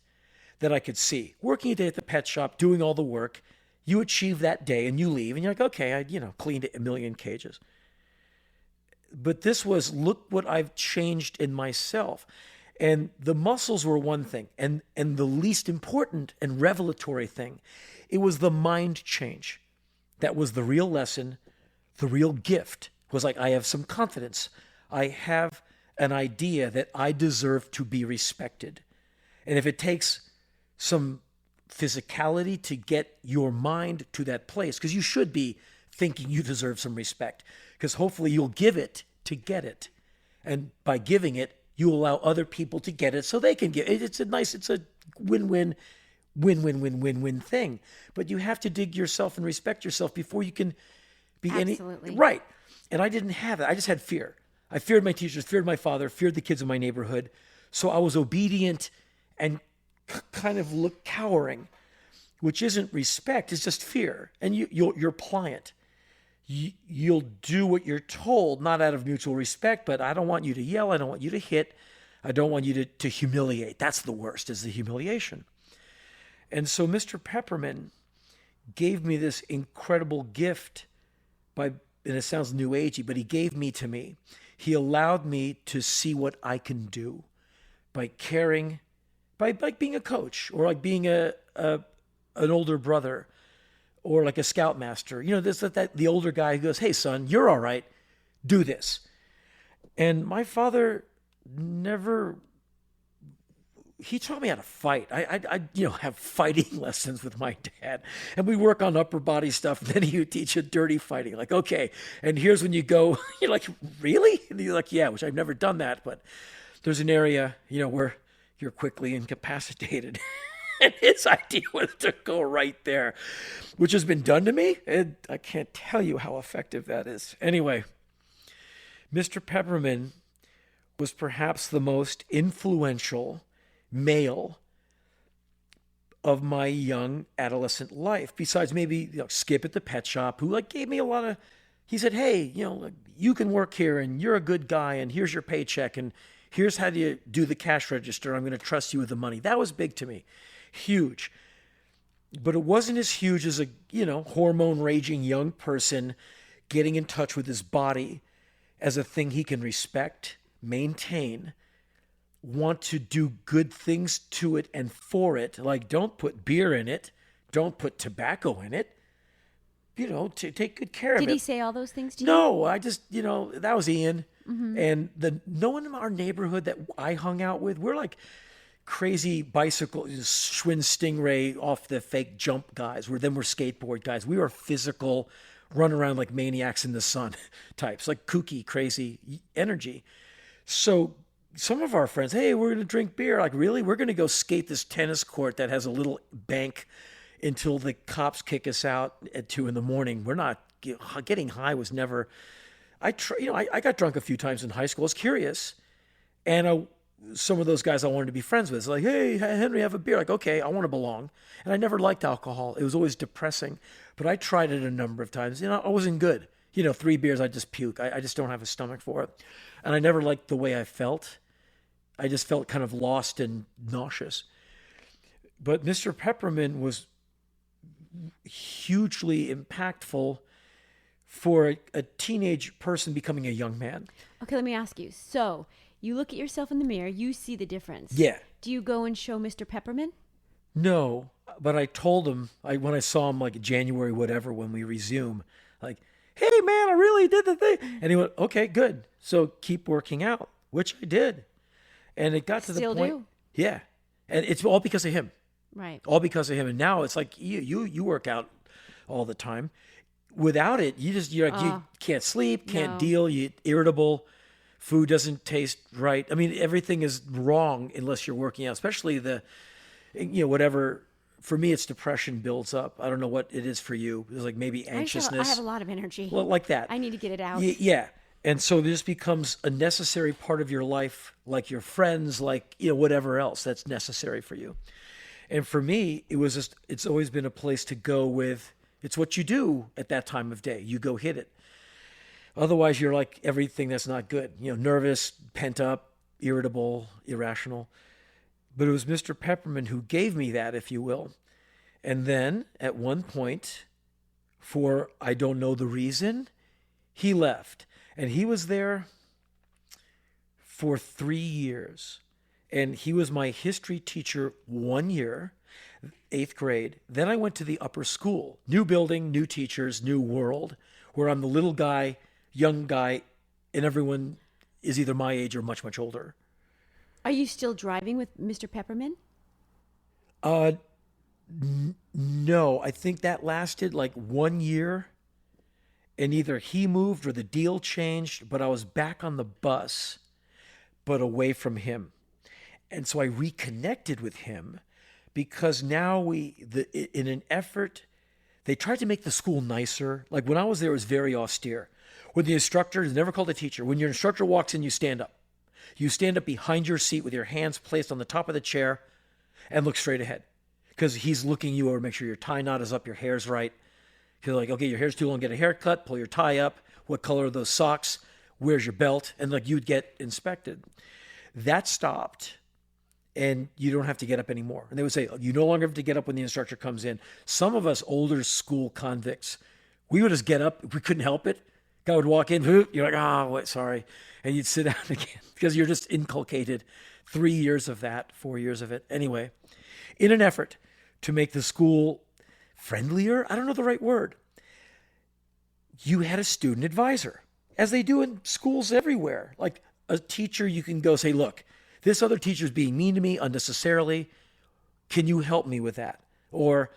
that I could see. Working a day at the pet shop, doing all the work, you achieve that day and you leave and you're like, okay, I cleaned a million cages. But this was, look what I've changed in myself. And the muscles were one thing. And the least important and revelatory thing, it was the mind change. That was the real lesson, the real gift. Was like, I have some confidence. I have an idea that I deserve to be respected. And if it takes some physicality to get your mind to that place, because you should be thinking you deserve some respect, because hopefully you'll give it to get it. And by giving it, you allow other people to get it so they can get it. It's a win-win thing. But you have to dig yourself and respect yourself before you can be Absolutely. Right. And I didn't have it. I just had fear. I feared my teachers, feared my father, feared the kids in my neighborhood. So I was obedient and kind of look cowering, which isn't respect, it's just fear. And you're pliant. You'll do what you're told, not out of mutual respect, but I don't want you to yell. I don't want you to hit. I don't want you to humiliate. That's the worst, is the humiliation. And so Mr. Pepperman gave me this incredible gift and it sounds new agey, but he gave me to me. He allowed me to see what I can do by caring, by like being a coach or like being an older brother or like a scoutmaster. The older guy who goes, hey, son, you're all right. Do this. And my father he taught me how to fight. I have fighting lessons with my dad, and we work on upper body stuff. And then he would teach you dirty fighting, like, okay, and here's when you go. You're like, really? And you're like, yeah, which I've never done that, but there's an area, where you're quickly incapacitated. And his idea was to go right there, which has been done to me, and I can't tell you how effective that is. Anyway, Mr. Pepperman was perhaps the most influential male of my young adolescent life, besides maybe Skip at the pet shop, who gave me a lot of, he said, hey, you can work here and you're a good guy and here's your paycheck and here's how you do the cash register. I'm going to trust you with the money. That was big to me. Huge. But it wasn't as huge as a, hormone raging young person getting in touch with his body as a thing he can respect, maintain, want to do good things to it and for it. Like, don't put beer in it. Don't put tobacco in it. To take good care of it. Did he say all those things to you? No, I just, that was Ian. Mm-hmm. And no one in our neighborhood that I hung out with, we're like crazy bicycle, Schwinn Stingray off the fake jump guys. We're skateboard guys. We were physical, run around like maniacs in the sun types, like kooky, crazy energy. So some of our friends, hey, we're going to drink beer. Like, really? We're going to go skate this tennis court that has a little bank until the cops kick us out at 2 a.m. We're not getting high. Was never. I got drunk a few times in high school. I was curious, and some of those guys I wanted to be friends with. It's like, hey, Henry, have a beer. Like, okay, I want to belong. And I never liked alcohol. It was always depressing. But I tried it a number of times. I wasn't good. 3 beers, I just puke. I just don't have a stomach for it. And I never liked the way I felt. I just felt kind of lost and nauseous. But Mr. Peppermint was hugely impactful for a teenage person becoming a young man. Okay, let me ask you. So you look at yourself in the mirror, you see the difference. Yeah. Do you go and show Mr. Peppermint? No, but I told him, when I saw him like January, whatever, when we resume, like, hey man, I really did the thing. And he went, okay, good. So keep working out, which I did. And it got to the point. Still do? Yeah. And it's all because of him. Right. All because of him. And now it's like you work out all the time. Without it, you're like, you can't sleep, can't deal, you're irritable. Food doesn't taste right. I mean, everything is wrong unless you're working out, especially whatever. For me, it's depression builds up. I don't know what it is for you. It's like maybe anxiousness. I have a lot of energy. Well, like that. I need to get it out. Yeah. And so this becomes a necessary part of your life, like your friends, like, whatever else that's necessary for you. And for me, it's always been a place to go with. It's what you do at that time of day. You go hit it. Otherwise, you're like everything that's not good. Nervous, pent up, irritable, irrational. But it was Mr. Pepperman who gave me that, if you will. And then at one point, for I don't know the reason, he left. And he was there for 3 years. And he was my history teacher 1 year. 8th grade. Then I went to the upper school. New building, new teachers, new world, where I'm the little guy, young guy, and everyone is either my age or much, much older. Are you still driving with Mr. Peppermint? No. I think that lasted like 1 year, and either he moved or the deal changed, but I was back on the bus, but away from him. And so I reconnected with him. Because now in an effort, they tried to make the school nicer. Like when I was there, it was very austere. When the instructor is never called a teacher. When your instructor walks in, you stand up. You stand up behind your seat with your hands placed on the top of the chair and look straight ahead. Because he's looking you over to make sure your tie knot is up, your hair's right. He's like, okay, your hair's too long, get a haircut, pull your tie up. What color are those socks? Where's your belt? And like you'd get inspected. That stopped. And you don't have to get up anymore. And they would say, you no longer have to get up when the instructor comes in. Some of us older school convicts, we would just get up if we couldn't help it. Guy would walk in, you're like, wait, sorry. And you'd sit down again because you're just inculcated 3 years of that, 4 years of it. Anyway, in an effort to make the school friendlier, I don't know the right word, you had a student advisor, as they do in schools everywhere. Like a teacher, you can go say, look, this other teacher's being mean to me unnecessarily. Can you help me with that? Or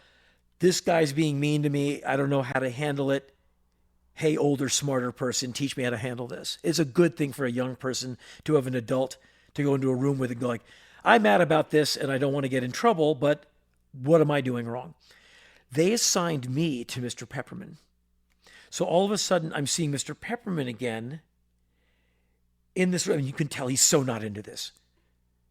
this guy's being mean to me. I don't know how to handle it. Hey, older, smarter person, teach me how to handle this. It's a good thing for a young person to have an adult to go into a room with and go like, I'm mad about this and I don't want to get in trouble, but what am I doing wrong? They assigned me to Mr. Pepperman. So all of a sudden I'm seeing Mr. Pepperman again in this room. You can tell he's so not into this.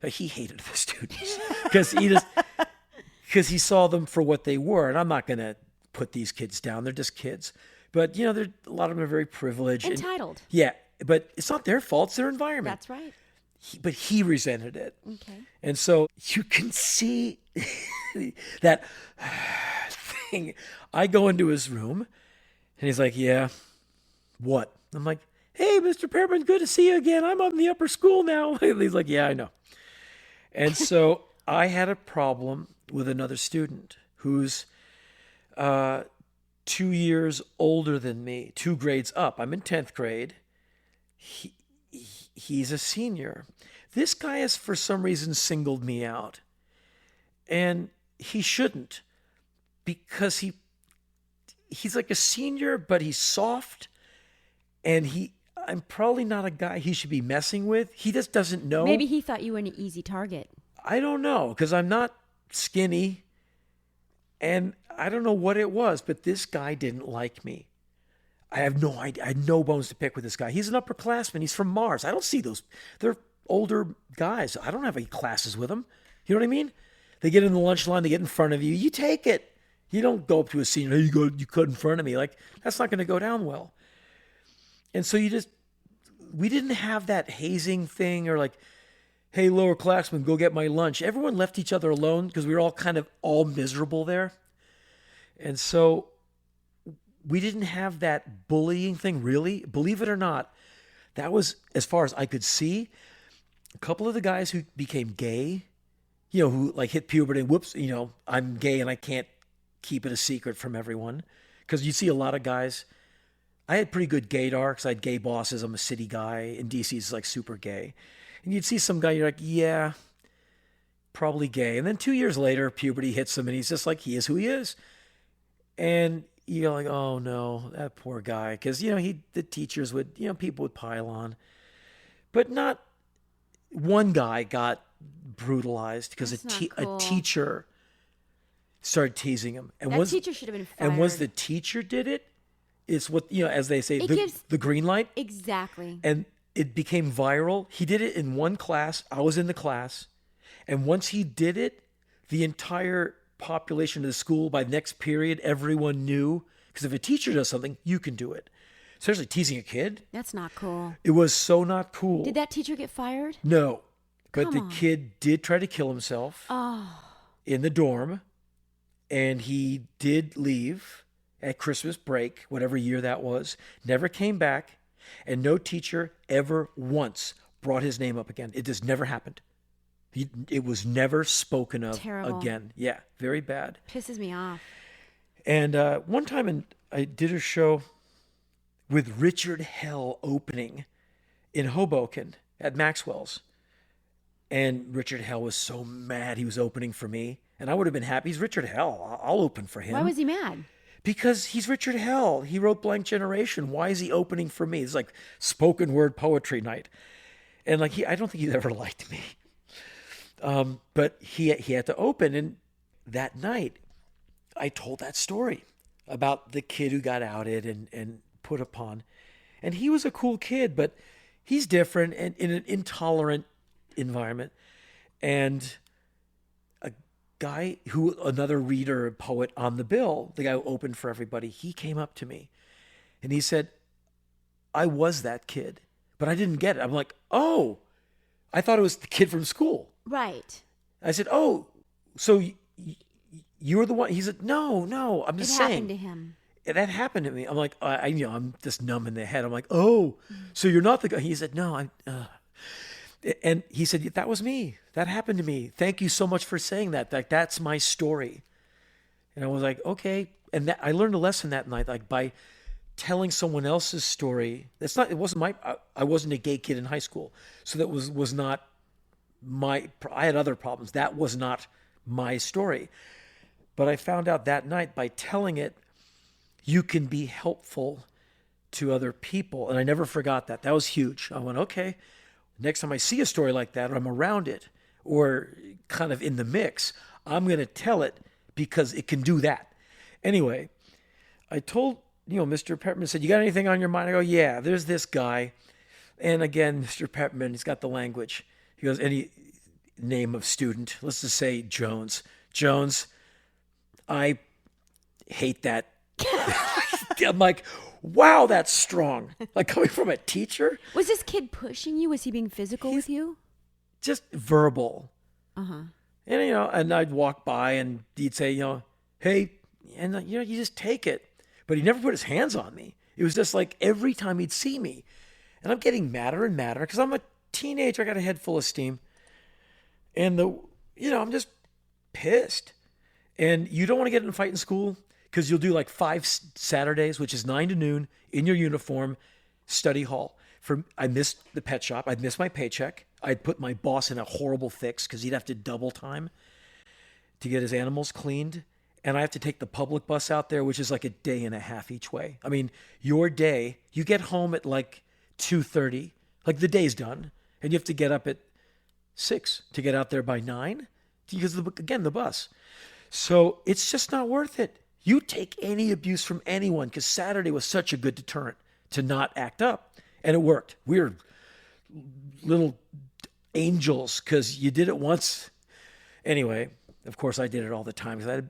He hated the students because he saw them for what they were. And I'm not going to put these kids down. They're just kids. But, a lot of them are very privileged. Entitled. But it's not their fault. It's their environment. That's right. But he resented it. Okay. And so you can see that thing. I go into his room and he's like, yeah, what? I'm like, hey, Mr. Pepperman, good to see you again. I'm up in the upper school now. He's like, yeah, I know. And so I had a problem with another student who's 2 years older than me, 2 grades up. I'm in 10th grade. He's a senior. This guy has, for some reason, singled me out. And he shouldn't, because he's like a senior, but he's soft. And I'm probably not a guy he should be messing with. He just doesn't know. Maybe he thought you were an easy target. I don't know, because I'm not skinny. And I don't know what it was, but this guy didn't like me. I have no idea. I had no bones to pick with this guy. He's an upperclassman. He's from Mars. I don't see those. They're older guys. I don't have any classes with them. You know what I mean? They get in the lunch line, they get in front of you, you take it. You don't go up to a senior, hey, you cut in front of me. Like, that's not going to go down well. And so we didn't have that hazing thing or like, hey, lower classmen, go get my lunch. Everyone left each other alone because we were all kind of all miserable there. And so we didn't have that bullying thing, really. Believe it or not, that was, as far as I could see, a couple of the guys who became gay, who like hit puberty and whoops, I'm gay and I can't keep it a secret from everyone. Because you see a lot of guys, I had pretty good gaydar because I had gay bosses. I'm a city guy. In DC, it's like super gay. And you'd see some guy, you're like, yeah, probably gay. And then 2 years later, puberty hits him and he's just like, he is who he is. And you're like, oh no, that poor guy. Because, the teachers would, people would pile on. But not one guy got brutalized because a teacher started teasing him. And that teacher should have been fired. And once the teacher did it, it's what, as they say, the green light. Exactly. And it became viral. He did it in one class. I was in the class. And once he did it, the entire population of the school, by the next period, everyone knew. Because if a teacher does something, you can do it. Especially teasing a kid. That's not cool. It was so not cool. Did that teacher get fired? No. But the kid did try to kill himself in the dorm. And he did leave at Christmas break, whatever year that was. Never came back. And no teacher ever once brought his name up again. It just never happened. It was never spoken of again. Yeah, very bad. Pisses me off. And one time I did a show with Richard Hell opening in Hoboken at Maxwell's. And Richard Hell was so mad he was opening for me. And I would have been happy. He's Richard Hell. I'll open for him. Why was he mad? Because he's Richard Hell. He wrote Blank Generation. Why is he opening for me? It's like spoken word poetry night. And like I don't think he's ever liked me. But he had to open. And that night, I told that story about the kid who got outed and put upon. And he was a cool kid, but he's different and in an intolerant environment. And guy another reader, poet on the bill, the guy who opened for everybody, he came up to me and he said, I was that kid, but I didn't get it. I'm like, oh, I thought it was the kid from school. Right. I said, oh, so you were the one. He said, no, I'm just saying. It happened to him. That happened to me. I'm like, I'm just numb in the head. I'm like, oh, so you're not the guy. He said, no, and he said, that was me. That happened to me. Thank you so much for saying that. That's my story. And I was like, okay. And I learned a lesson that night, like by telling someone else's story. I wasn't a gay kid in high school. So that was not I had other problems. That was not my story. But I found out that night by telling it, you can be helpful to other people. And I never forgot that. That was huge. I went, okay. Next time I see a story like that, or I'm around it, or kind of in the mix, I'm going to tell it because it can do that. Anyway, I told, Mr. Pepperman said, you got anything on your mind? I go, yeah, there's this guy. And again, Mr. Pepperman, he's got the language. He goes, any name of student, let's just say Jones. Jones, I hate that. I'm like, wow, that's strong. Like coming from a teacher. Was this kid pushing you? Was he being physical with you? Just verbal. Uh-huh. And, and I'd walk by and he'd say, hey, and, you just take it. But he never put his hands on me. It was just like every time he'd see me. And I'm getting madder and madder because I'm a teenager. I got a head full of steam. And, I'm just pissed. And you don't want to get in a fight in school because you'll do like 5 Saturdays, which is 9 to noon, in your uniform, study hall. I missed the pet shop. I'd miss my paycheck. I'd put my boss in a horrible fix because he'd have to double time to get his animals cleaned. And I have to take the public bus out there, which is like a day and a half each way. I mean, your day, you get home at like 2:30, like the day's done, and you have to get up at 6 to get out there by 9 because, the bus. So it's just not worth it. You take any abuse from anyone because Saturday was such a good deterrent to not act up. And it worked. We were little angels because you did it once. Anyway, of course I did it all the time because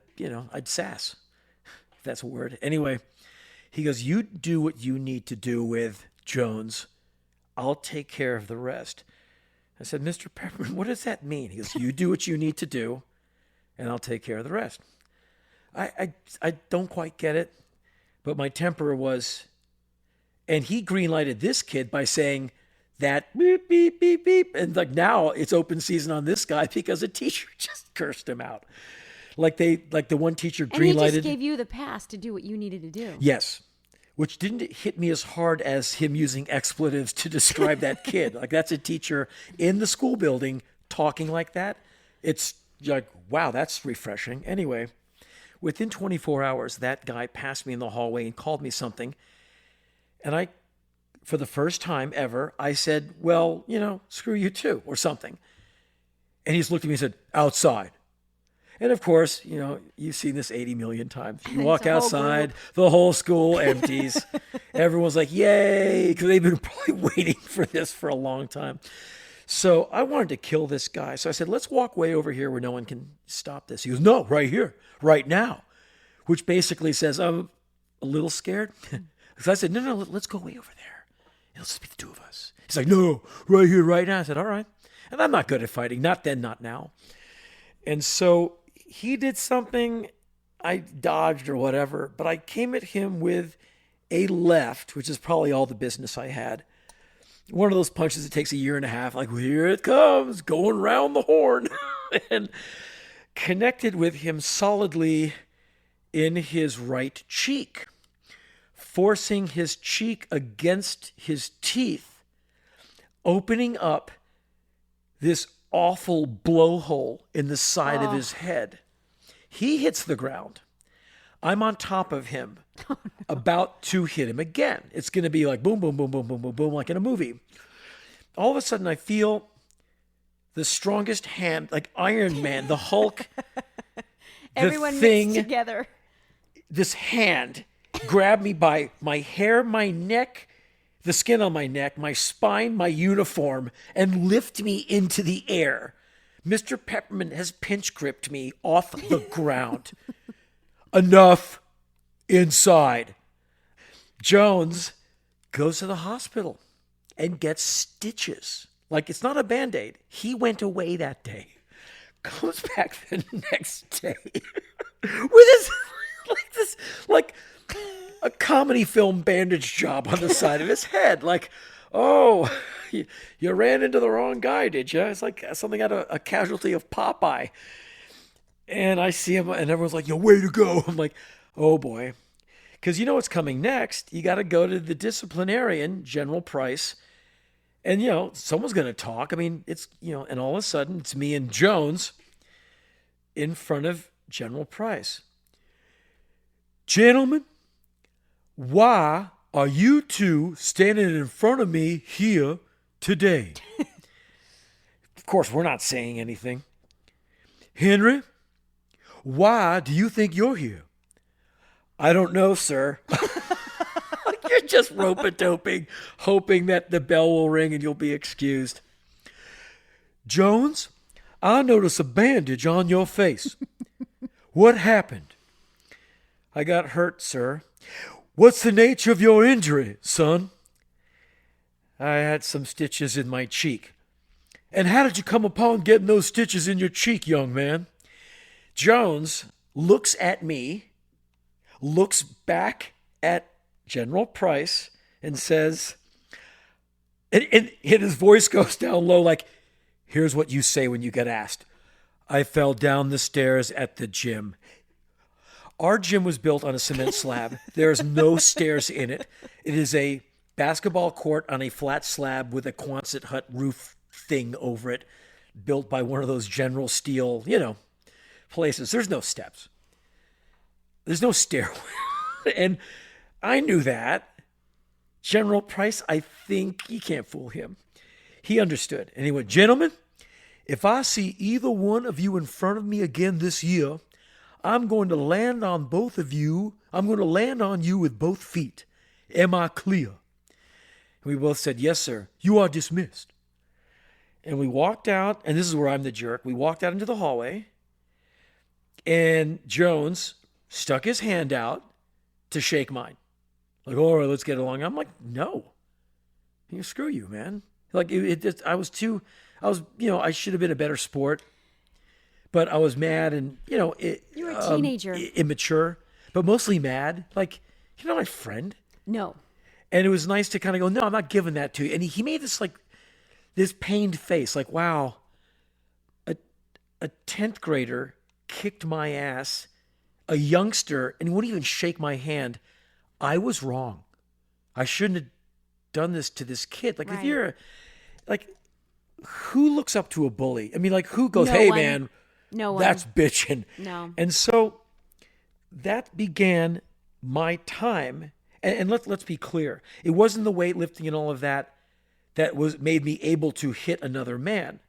I'd sass, if that's a word. Anyway, he goes, you do what you need to do with Jones. I'll take care of the rest. I said, Mr. Pepperman, what does that mean? He goes, you do what you need to do, and I'll take care of the rest. I don't quite get it, but my temper was, and he green-lighted this kid by saying that beep, beep, beep, beep. And like now it's open season on this guy because a teacher just cursed him out. Like the one teacher green-lighted. And he just gave you the pass to do what you needed to do. Yes. Which didn't hit me as hard as him using expletives to describe that kid. Like that's a teacher in the school building talking like that. It's like, wow, that's refreshing. Anyway, within 24 hours, that guy passed me in the hallway and called me something. And for the first time ever, I said, well, screw you too, or something. And he's looked at me and said, outside. And of course, you've seen this 80 million times. You walk outside, the whole school empties. Everyone's like, yay, because they've been probably waiting for this for a long time. So I wanted to kill this guy. So I said, let's walk way over here where no one can stop this. He goes, no, right here, right now. Which basically says, I'm a little scared. Because I said, no, let's go way over there. It'll just be the two of us. He's like, no, right here, right now. I said, all right. And I'm not good at fighting. Not then, not now. And so he did something, I dodged or whatever, but I came at him with a left, which is probably all the business I had. One of those punches that takes a year and a half, like, well, here it comes, going round the horn. And connected with him solidly in his right cheek, forcing his cheek against his teeth, opening up this awful blowhole in the side of his head. He hits the ground. I'm on top of him, about to hit him again. It's going to be like boom, boom, boom, boom, boom, boom, boom, like in a movie. All of a sudden, I feel the strongest hand, like Iron Man, the Hulk, Everyone mixed together. This hand grabbed me by my hair, my neck, the skin on my neck, my spine, my uniform, and lift me into the air. Mr. Peppermint has pinch gripped me off the ground. Enough. Inside. Jones goes to the hospital and gets stitches. Like, it's not a Band-Aid. He went away that day. Comes back the next day with this, like a comedy film bandage job on the side of his head. Like, oh, you ran into the wrong guy, did you? It's like something out of a casualty of Popeye. And I see him, and everyone's like, yo, way to go. I'm like, oh, boy. Because you know what's coming next. You got to go to the disciplinarian, General Price. And, someone's going to talk. I mean, it's, and all of a sudden, it's me and Jones in front of General Price. Gentlemen, why are you two standing in front of me here today? Of course, we're not saying anything. Henry, why do you think you're here? I don't know, sir. You're just rope-a-doping, hoping that the bell will ring and you'll be excused. Jones, I notice a bandage on your face. What happened? I got hurt, sir. What's the nature of your injury, son? I had some stitches in my cheek. And how did you come upon getting those stitches in your cheek, young man? Jones looks at me, looks back at General Price, and says, and his voice goes down low like, here's what you say when you get asked. I fell down the stairs at the gym. Our gym was built on a cement slab. There is no stairs in it. It is a basketball court on a flat slab with a Quonset hut roof thing over it, built by one of those General Steel, places. There's no steps. There's no stairway. And I knew that. General Price, I think you can't fool him. He understood. And he went, gentlemen, if I see either one of you in front of me again this year, I'm going to land on both of you. I'm going to land on you with both feet. Am I clear? And we both said, yes, sir. You are dismissed. And we walked out, and this is where I'm the jerk. We walked out into the hallway, and Jones stuck his hand out to shake mine. Like, all right, let's get along. I'm like, no. Screw you, man. Like, I was, I should have been a better sport, but I was mad and, You were a teenager. Immature, but mostly mad. Like, you're not my friend. No. And it was nice to kind of go, no, I'm not giving that to you. And he made this pained face, like, wow, a 10th grader kicked my ass, a youngster, and he wouldn't even shake my hand. I was wrong. I shouldn't have done this to this kid. Like, Right. if you're, like, who looks up to a bully? I mean, like, who goes, No hey, one. man, No one. that's bitching. No. And so that began my time. And let's be clear. It wasn't the weightlifting and all of that made me able to hit another man.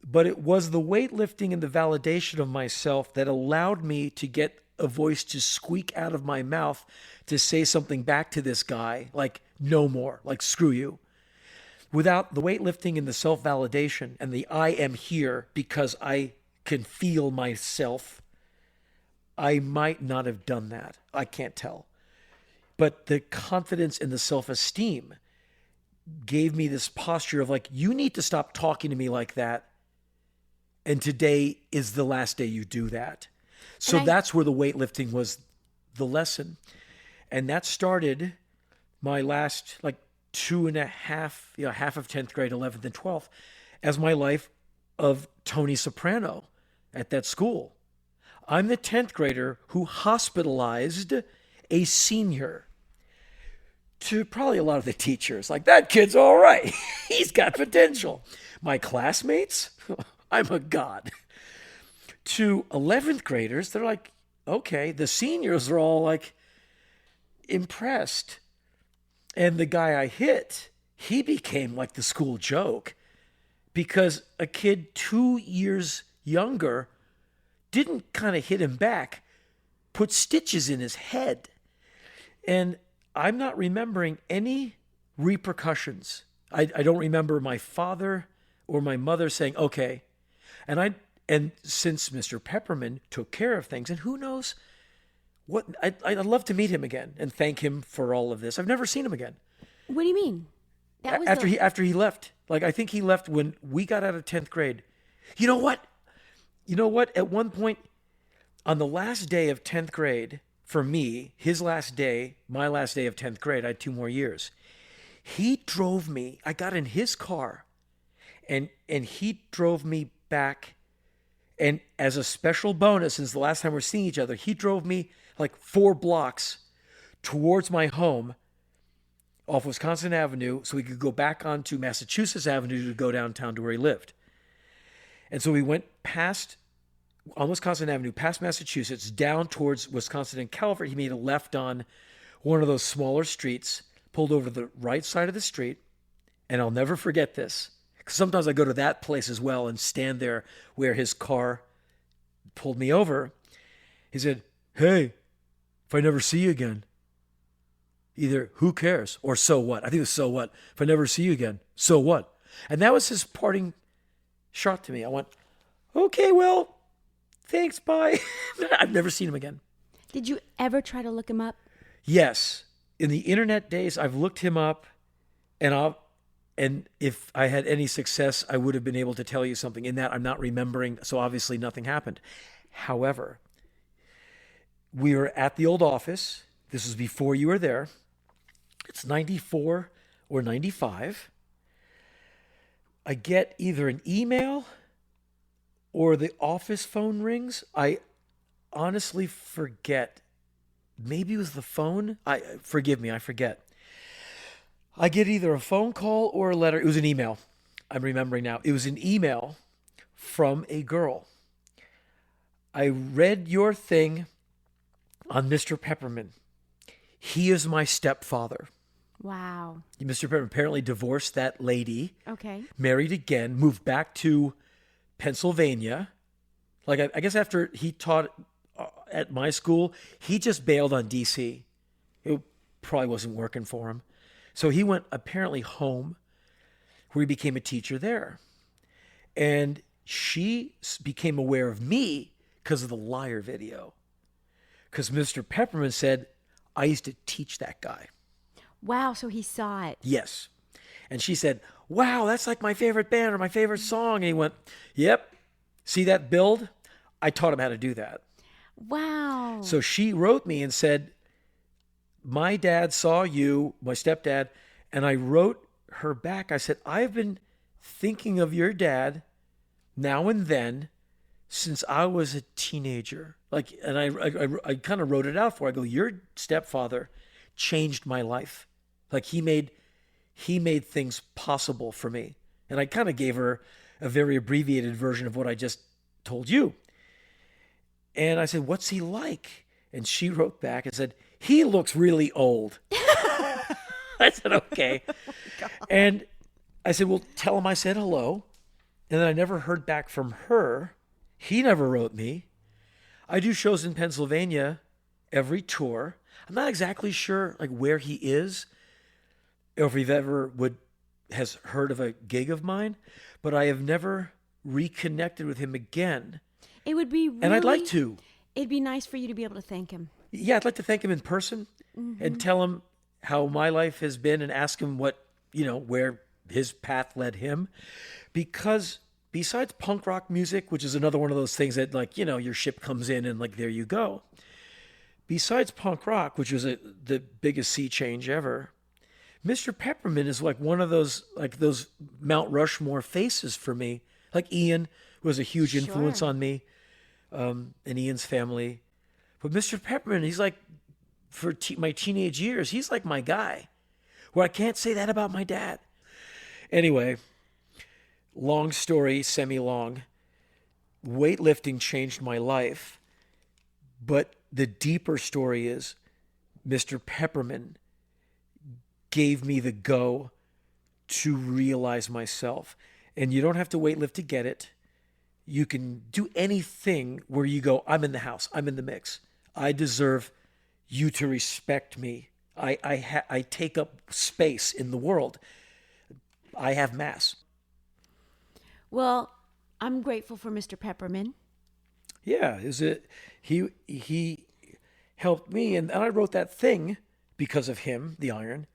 But it was the weightlifting and the validation of myself that allowed me to get a voice to squeak out of my mouth to say something back to this guy, like, no more, like, screw you. Without the weightlifting and the self-validation and the I am here because I can feel myself, I might not have done that. I can't tell. But the confidence and the self-esteem gave me this posture of like, you need to stop talking to me like that. And today is the last day you do that. So that's where the weightlifting was the lesson. And that started my last 2.5, half of 10th grade, 11th and 12th, as my life of Tony Soprano at that school. I'm the 10th grader who hospitalized a senior. To probably a lot of the teachers, like, that kid's all right. He's got potential. My classmates, I'm a god. To 11th graders, they're like, okay. The seniors are all like impressed. And the guy I hit, he became like the school joke because a kid 2 years younger didn't kind of hit him back, put stitches in his head. And I'm not remembering any repercussions. I don't remember my father or my mother saying, okay. And since Mr. Pepperman took care of things, and who knows what, I'd love to meet him again and thank him for all of this. I've never seen him again. What do you mean? That was After he left. Like, I think he left when we got out of 10th grade. You know what? At one point, on the last day of 10th grade, for me, his last day, my last day of 10th grade, I had 2 more years. He drove me, I got in his car, and he drove me back. And as a special bonus, since the last time we're seeing each other, he drove me like 4 blocks towards my home off Wisconsin Avenue so we could go back onto Massachusetts Avenue to go downtown to where he lived. And so we went on Wisconsin Avenue, past Massachusetts, down towards Wisconsin and Calvert. He made a left on one of those smaller streets, pulled over to the right side of the street, and I'll never forget this. Because sometimes I go to that place as well and stand there where his car pulled me over. He said, hey, if I never see you again, either who cares or so what? I think it was so what? If I never see you again, so what? And that was his parting shot to me. I went, okay, well, thanks, bye. I've never seen him again. Did you ever try to look him up? Yes. In the internet days, I've looked him up, and if I had any success, I would have been able to tell you something. In that, I'm not remembering, so obviously nothing happened. However, we were at the old office. This was before you were there. It's 94 or 95. I get either an email or the office phone rings. I honestly forget. Maybe it was the phone. Forgive me, I forget. I get either a phone call or a letter. It was an email. I'm remembering now. It was an email from a girl. I read your thing on Mr. Pepperman. He is my stepfather. Wow. Mr. Pepperman apparently divorced that lady. Okay. Married again, moved back to Pennsylvania. Like, I guess after he taught at my school, he just bailed on D.C. It probably wasn't working for him. So he went apparently home where he became a teacher there. And she became aware of me because of the liar video. Because Mr. Pepperman said, I used to teach that guy. Wow, so he saw it. Yes. And she said, wow, that's like my favorite band or my favorite song. And he went, yep. See that build? I taught him how to do that. Wow. So she wrote me and said, my dad saw you, my stepdad, and I wrote her back. I said, I've been thinking of your dad now and then since I was a teenager. Like, and I kind of wrote it out for her. I go, your stepfather changed my life. Like he made things possible for me. And I kind of gave her a very abbreviated version of what I just told you. And I said, what's he like? And she wrote back and said, he looks really old. I said, okay. Oh, and I said, well, tell him I said hello. And then I never heard back from her. He never wrote me. I do shows in Pennsylvania every tour. I'm not exactly sure like where he is, or if he ever has heard of a gig of mine, but I have never reconnected with him again. It would be really, and I'd like to. It'd be nice for you to be able to thank him. Yeah, I'd like to thank him in person and tell him how my life has been and ask him what, where his path led him. Because besides punk rock music, which is another one of those things that like, your ship comes in and like, there you go. Besides punk rock, which was the biggest sea change ever, Mr. Peppermint is like one of those Mount Rushmore faces for me. Like Ian was a huge influence on me, and Ian's family. But Mr. Peppermint, he's like, for my teenage years, he's like my guy. Where I can't say that about my dad. Anyway, long story, semi-long. Weightlifting changed my life. But the deeper story is Mr. Peppermint gave me the go to realize myself. And you don't have to weightlift to get it. You can do anything where you go, I'm in the house, I'm in the mix. I deserve you to respect me. I take up space in the world. I have mass. Well, I'm grateful for Mr. Pepperman. Yeah, he helped me, and I wrote that thing because of him, the iron.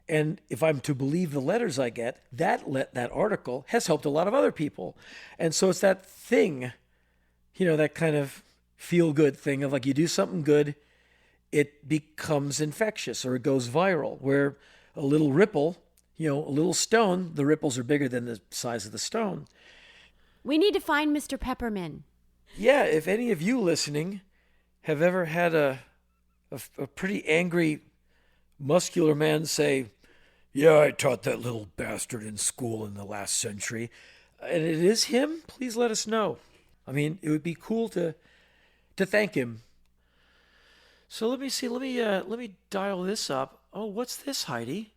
And if I'm to believe the letters I get, that article has helped a lot of other people. And so it's that thing, that kind of feel-good thing of like you do something good, it becomes infectious or it goes viral, where a little ripple, a little stone, the ripples are bigger than the size of the stone. We need to find Mr. Pepperman. Yeah, if any of you listening have ever had a pretty angry, muscular man say, yeah, I taught that little bastard in school in the last century, and it is him, please let us know. I mean, it would be cool to thank him. So let me see. Let me dial this up. Oh, what's this, Heidi?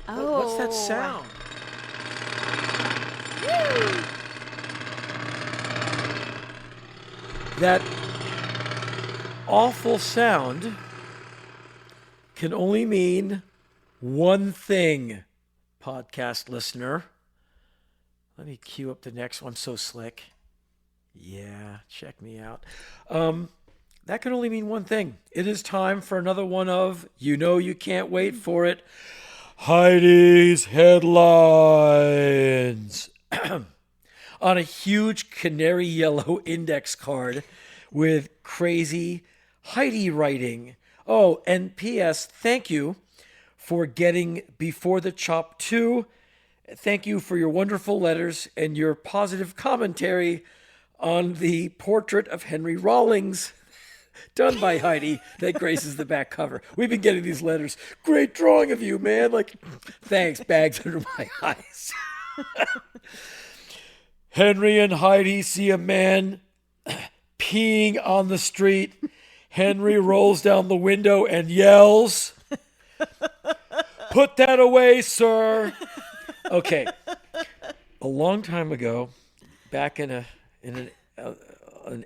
Oh, what's that sound? Woo! That awful sound can only mean one thing, podcast listener. Let me cue up the next one. I'm so slick. Yeah, check me out. That can only mean one thing. It is time for another one of, you can't wait for it, Heidi's Headlines. On a huge canary yellow index card with crazy Heidi writing. Oh, and P.S., thank you for getting Before the Chop 2. Thank you for your wonderful letters and your positive commentary on the portrait of Henry Rollins done by Heidi that graces the back cover. We've been getting these letters. Great drawing of you, man. Like, thanks, bags under my eyes. Henry and Heidi see a man peeing on the street. Henry rolls down the window and yells, "Put that away, sir." Okay. A long time ago, back in an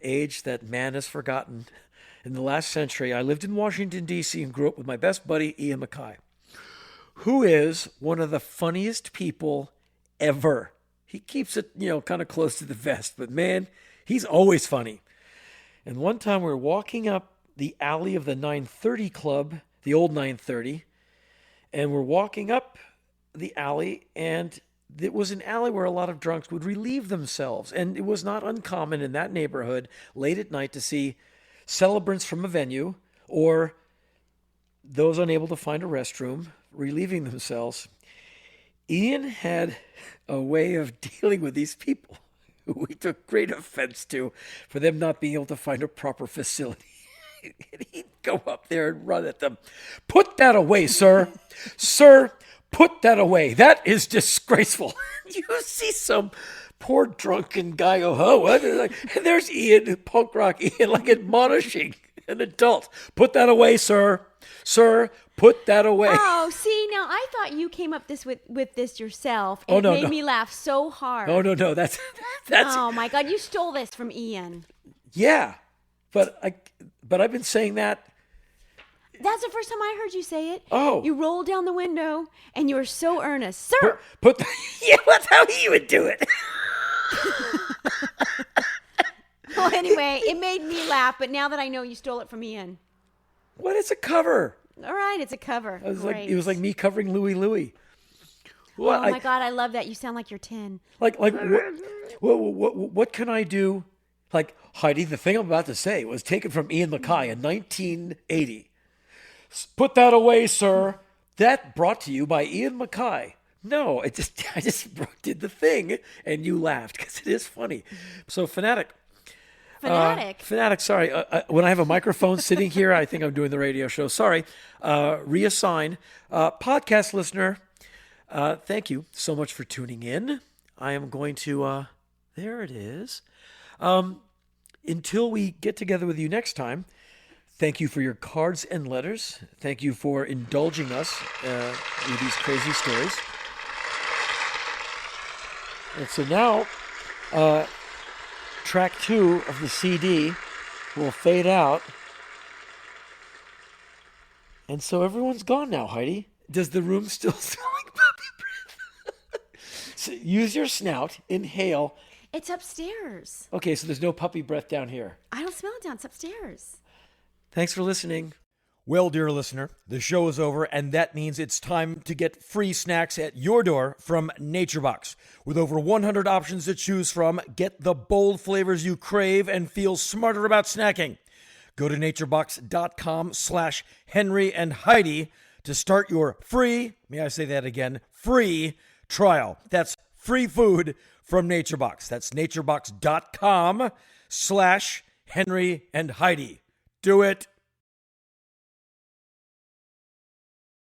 age that man has forgotten, in the last century, I lived in Washington, D.C. and grew up with my best buddy, Ian Mackay, who is one of the funniest people ever. He keeps it, kind of close to the vest, but man, he's always funny. And one time we were walking up the alley of the 930 Club, the old 930, and we're walking up the alley, and it was an alley where a lot of drunks would relieve themselves. And it was not uncommon in that neighborhood late at night to see celebrants from a venue or those unable to find a restroom relieving themselves. Ian had a way of dealing with these people who we took great offense to for them not being able to find a proper facility. And he'd go up there and run at them. Put that away, sir. Sir, put that away. That is disgraceful. You see some poor drunken guy go, oh, what? And there's Ian, punk rock Ian, like admonishing an adult. Put that away, sir. Sir, put that away. Oh, see, now I thought you came up with this yourself, and it made me laugh so hard. Oh, no, that's. Oh my God, you stole this from Ian. Yeah, but I've been saying that. That's the first time I heard you say it. Oh, you rolled down the window, and you were so earnest, sir. Yeah, that's how he would do it. Well, anyway, it made me laugh, but now that I know you stole it from Ian. What is a cover? All right, it's a cover. It was like me covering Louie. Well, my God, I love that. You sound like you're 10. What can I do? Like, Heidi, the thing I'm about to say was taken from Ian MacKay in 1980. Put that away, sir. That brought to you by Ian MacKay. No, I just did the thing, and you laughed because it is funny. So, Fanatic. Sorry. When I have a microphone sitting here, I think I'm doing the radio show. Sorry. Reassign. Podcast listener, thank you so much for tuning in. I am going to, there it is. Until we get together with you next time, thank you for your cards and letters. Thank you for indulging us with these crazy stories. And so now, track 2 of the CD will fade out. And so everyone's gone now, Heidi. Does the room still smell like puppy breath? So use your snout, inhale. It's upstairs. Okay, so there's no puppy breath down here. I don't smell it down. It's upstairs. Thanks for listening. Well, dear listener, the show is over, and that means it's time to get free snacks at your door from NatureBox. With over 100 options to choose from, get the bold flavors you crave and feel smarter about snacking. Go to naturebox.com/Henry and Heidi to start your free, may I say that again, free trial. That's free food from NatureBox. That's naturebox.com/Henry and Heidi. Do it